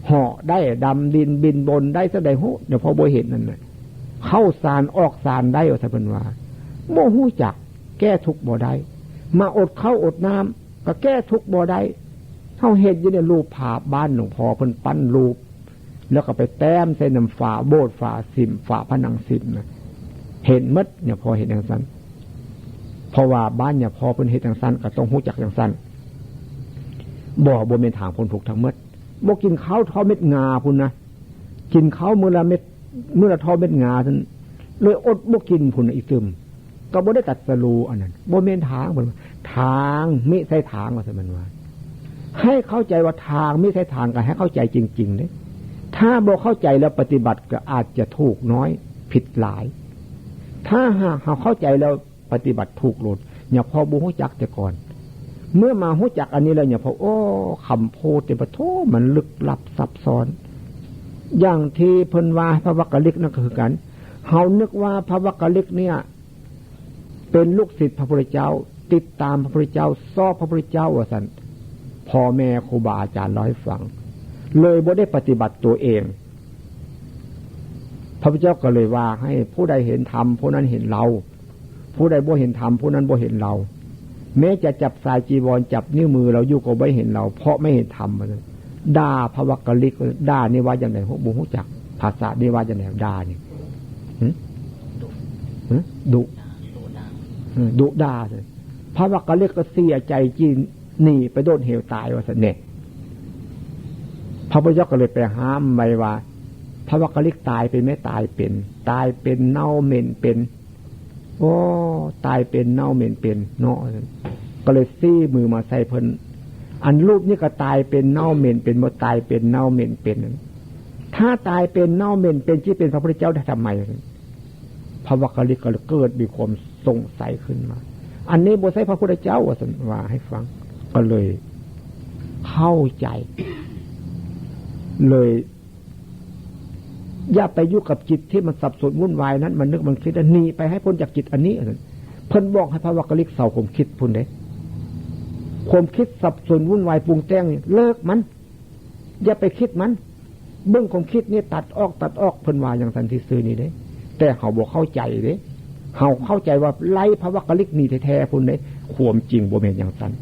เหาะได้ดำดินบินบนได้ซะได้ฮู้เดี๋ยวพอบ่เห็นนั่นน่ะเข้าสารออกสารได้ว่าท่านเพิ่นว่าบ่ฮู้จักแก้ทุกข์บ่ได้มาอดข้าวอดน้ำก็แก้ทุกข์บ่ได้เฮาเห็นอยู่ในรูปภาพบ้านหลวงพ่อเพิ่นปั้นรูปแล้วก็ไปแต้มใส่น้ำฝาโบสถ์ฝาสิมฝาผนังสิมน่ะเห็นหมดเนี่ยพอเห็นจังซั่นเพราะว่าบ้านเนี่ยพอเพิ่นเฮ็ดจังซั่นก็ต้องฮู้จักจังซั่นบ่เป็นทางพ้นทุกข์ทั้งหมดบ่กินข้าวทอเม็ดงาพุ่นนะกินข้าวมื้อละเม็ดมื้อละทอเม็ดงาซั่นเลยอดบ่กินพุ่นอีกซึมก็บ่ได้ตัดสรู้อันนั้นบ่แม่นทางเพิ่นทางมิใช่ทางว่าซั่นมันว่าให้เข้าใจว่าทางมิใช่ทางก็ให้เข้าใจจริงๆเด้ถ้าบ่เข้าใจแล้วปฏิบัติก็อาจจะถูกน้อยผิดหลายถ้าหากเข้าใจแล้วปฏิบัติถูกโลดอย่าพอบ่ฮู้จักแต่ก่อนเมื่อมาฮู้จักอันนี้แล้วเนี่ยพอคำพูดแต่ปะโธมันลึกลับซับซ้อนอย่างที่เพิ่นว่าพระวักกลิกนั่นก็คือกันเฮานึกว่าพระวักกลิกเนี่ยเป็นลูกศิษย์พระพุทธเจ้าติดตามพระพุทธเจ้าสอบพระพุทธเจ้าว่าซั่นพ่อแม่ครูบาอาจารย์เล่าให้ฟังเลยบ่ได้ปฏิบัติตัวเองพระพุทธเจ้าก็เลยว่าให้ผู้ใดเห็นธรรมผู้นั้นเห็นเราผู้ใดบ่เห็นธรรมผู้นั้นบ่เห็นเราแม้จะจับสายจีวรจับนิ้วมือเราอยู่ก็ไม่เห็นเราเพราะไม่เห็นธรรมเลยด่าพระวักกลิกด่านี่ว่าอย่างไรพวกบุหูจักภาษานี่ว่าอย่างไรด่านี่ดุด่าเลยพระวักกลิกก็เสียใจจีนหนีไปโดนเหวตายว่าสเนี่ยพระพุทธเจ้าก็เลยไปห้ามไว้ว่าพระวักกลิกตายเป็นไม่ตายเป็นตายเป็นเน่าเหม็นเป็นโอ้ตายเป็นเน่าเหม็นเป็นเนาะก็เลยซี้มือมาใส่เพิ่นอันรูปนี่ก็ตายเป็นเน่าเหม็นเป็นบ่ตายเป็นเน่าเหม็นเป็นถ้าตายเป็นเน่าเหม็นเป็นที่เป็นพระพุทธเจ้าได้ทำไมพระวักกลิกก็เกิดมีความสงสัยขึ้นมาอันนี้บ่ใช่พระพุทธเจ้าว่าให้ฟังก็เลยเข้าใจเลยอย่าไปยุ่งกับจิตที่มันสับสนวุ่นวายนั้นมันนึกมันคิดหนีไปให้พ้นจากจิตอันนี้เพิ่นบอกให้พระวักกลิกเศร้าความคิดพุ่นเด้ความคิดสับสนวุ่นวายปรุงแต่งเลิกมันอย่าไปคิดมันเบื้องความคิดนี่ตัดออกเพิ่นว่าอย่างสันติซื่อนี่เด้แต่เฮาบ่เข้าใจเด้เฮาเข้าใจว่าไล่พระวักกลิกนี่แท้ๆพุ่นเด้ความจริงบ่แม่นอย่างนั้น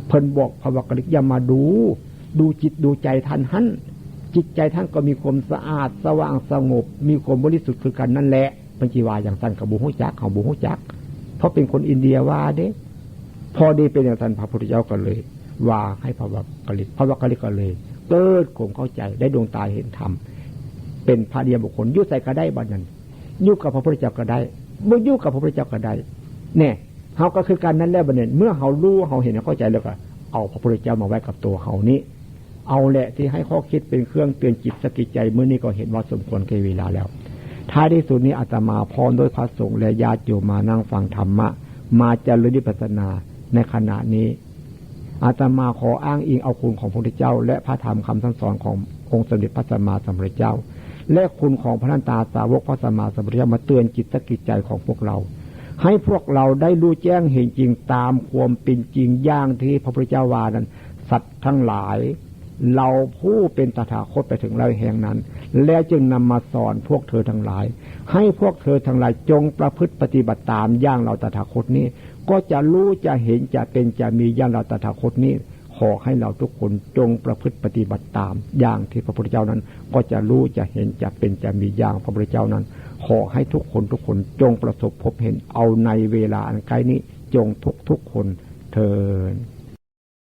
เพิ่นบอกพระวักกลิกอย่ามาดูจิตดูใจท่านหันจิตใจท่านก็มีความสะอาดสว่างสงบมีความบริสุทธิ์คือกันนั่นแหละปัญจีวาอย่างสั้นกับบุหุจักเขาบุหุจักเพราะเป็นคนอินเดียว่าเด้พอดีเป็นอย่างสั้นพระพุทธเจ้าก็เลยว่าให้พระวักกลิกก็เลยเกิดความเข้าใจได้ดวงตาเห็นธรรมเป็นพระเดียบุคคลยุ่ใส่ก็ได้บัดนั้นยุ่กับพระพุทธเจ้าก็ได้บ่ยุ่กับพระพุทธเจ้าก็ได้เนี่ยเฮาก็คือการนั้นแล้วบัดนั้นเมื่อเฮารู้เฮาเห็นเข้าใจแล้วก็เอาพระพุทธเจ้ามาไว้กับตัวเฮานี้เอาแหละที่ให้ข้อคิดเป็นเครื่องเตือนจิตสกิจใจเมื่อนี้ก็เห็นว่าสมควรแก่เวลาแล้วท้ายที่สุดนี้อาตมาพร้อมด้วยพระสงฆ์และญาติโยมมานั่งฟังธรรมะมาเจริญวิปัสสนาในขณะนี้อาตมาขออ้างอิงเอาคุณของพระพุทธเจ้าและพระธรรมคำสอนขององค์สมเด็จพระสัมมาสัมพุทธเจ้าและคุณของพระนันตาสาวกพระสัมมาสัมพุทธเจ้ามาเตือนจิตสกิจใจของพวกเราให้พวกเราได้รู้แจ้งเห็นจริงตามความเป็นจริงอย่างที่พระพุทธเจ้าว่านั้นสัตว์ทั้งหลายเราผู้เป็นตถาคตไปถึงแล้วแห่งนั้นแล้วจึงนำมาสอนพวกเธอทั้งหลายให้พวกเธอทั้งหลายจงประพฤติปฏิบัติตามอย่างเราตถาคตนี้ก็จะรู้จะเห็นจะเป็นจะมีอย่างเราตถาคตนี้ขอให้เราทุกคนจงประพฤติปฏิบัติตามอย่างที่พระพุทธเจ้านั้นก็จะรู้จะเห็นจะเป็นจะมีอย่างพระพุทธเจ้านั้นขอให้ทุกคนจงประสบพบเห็นเอาในเวลาอันใกล้นี้จงทุกคนเถิด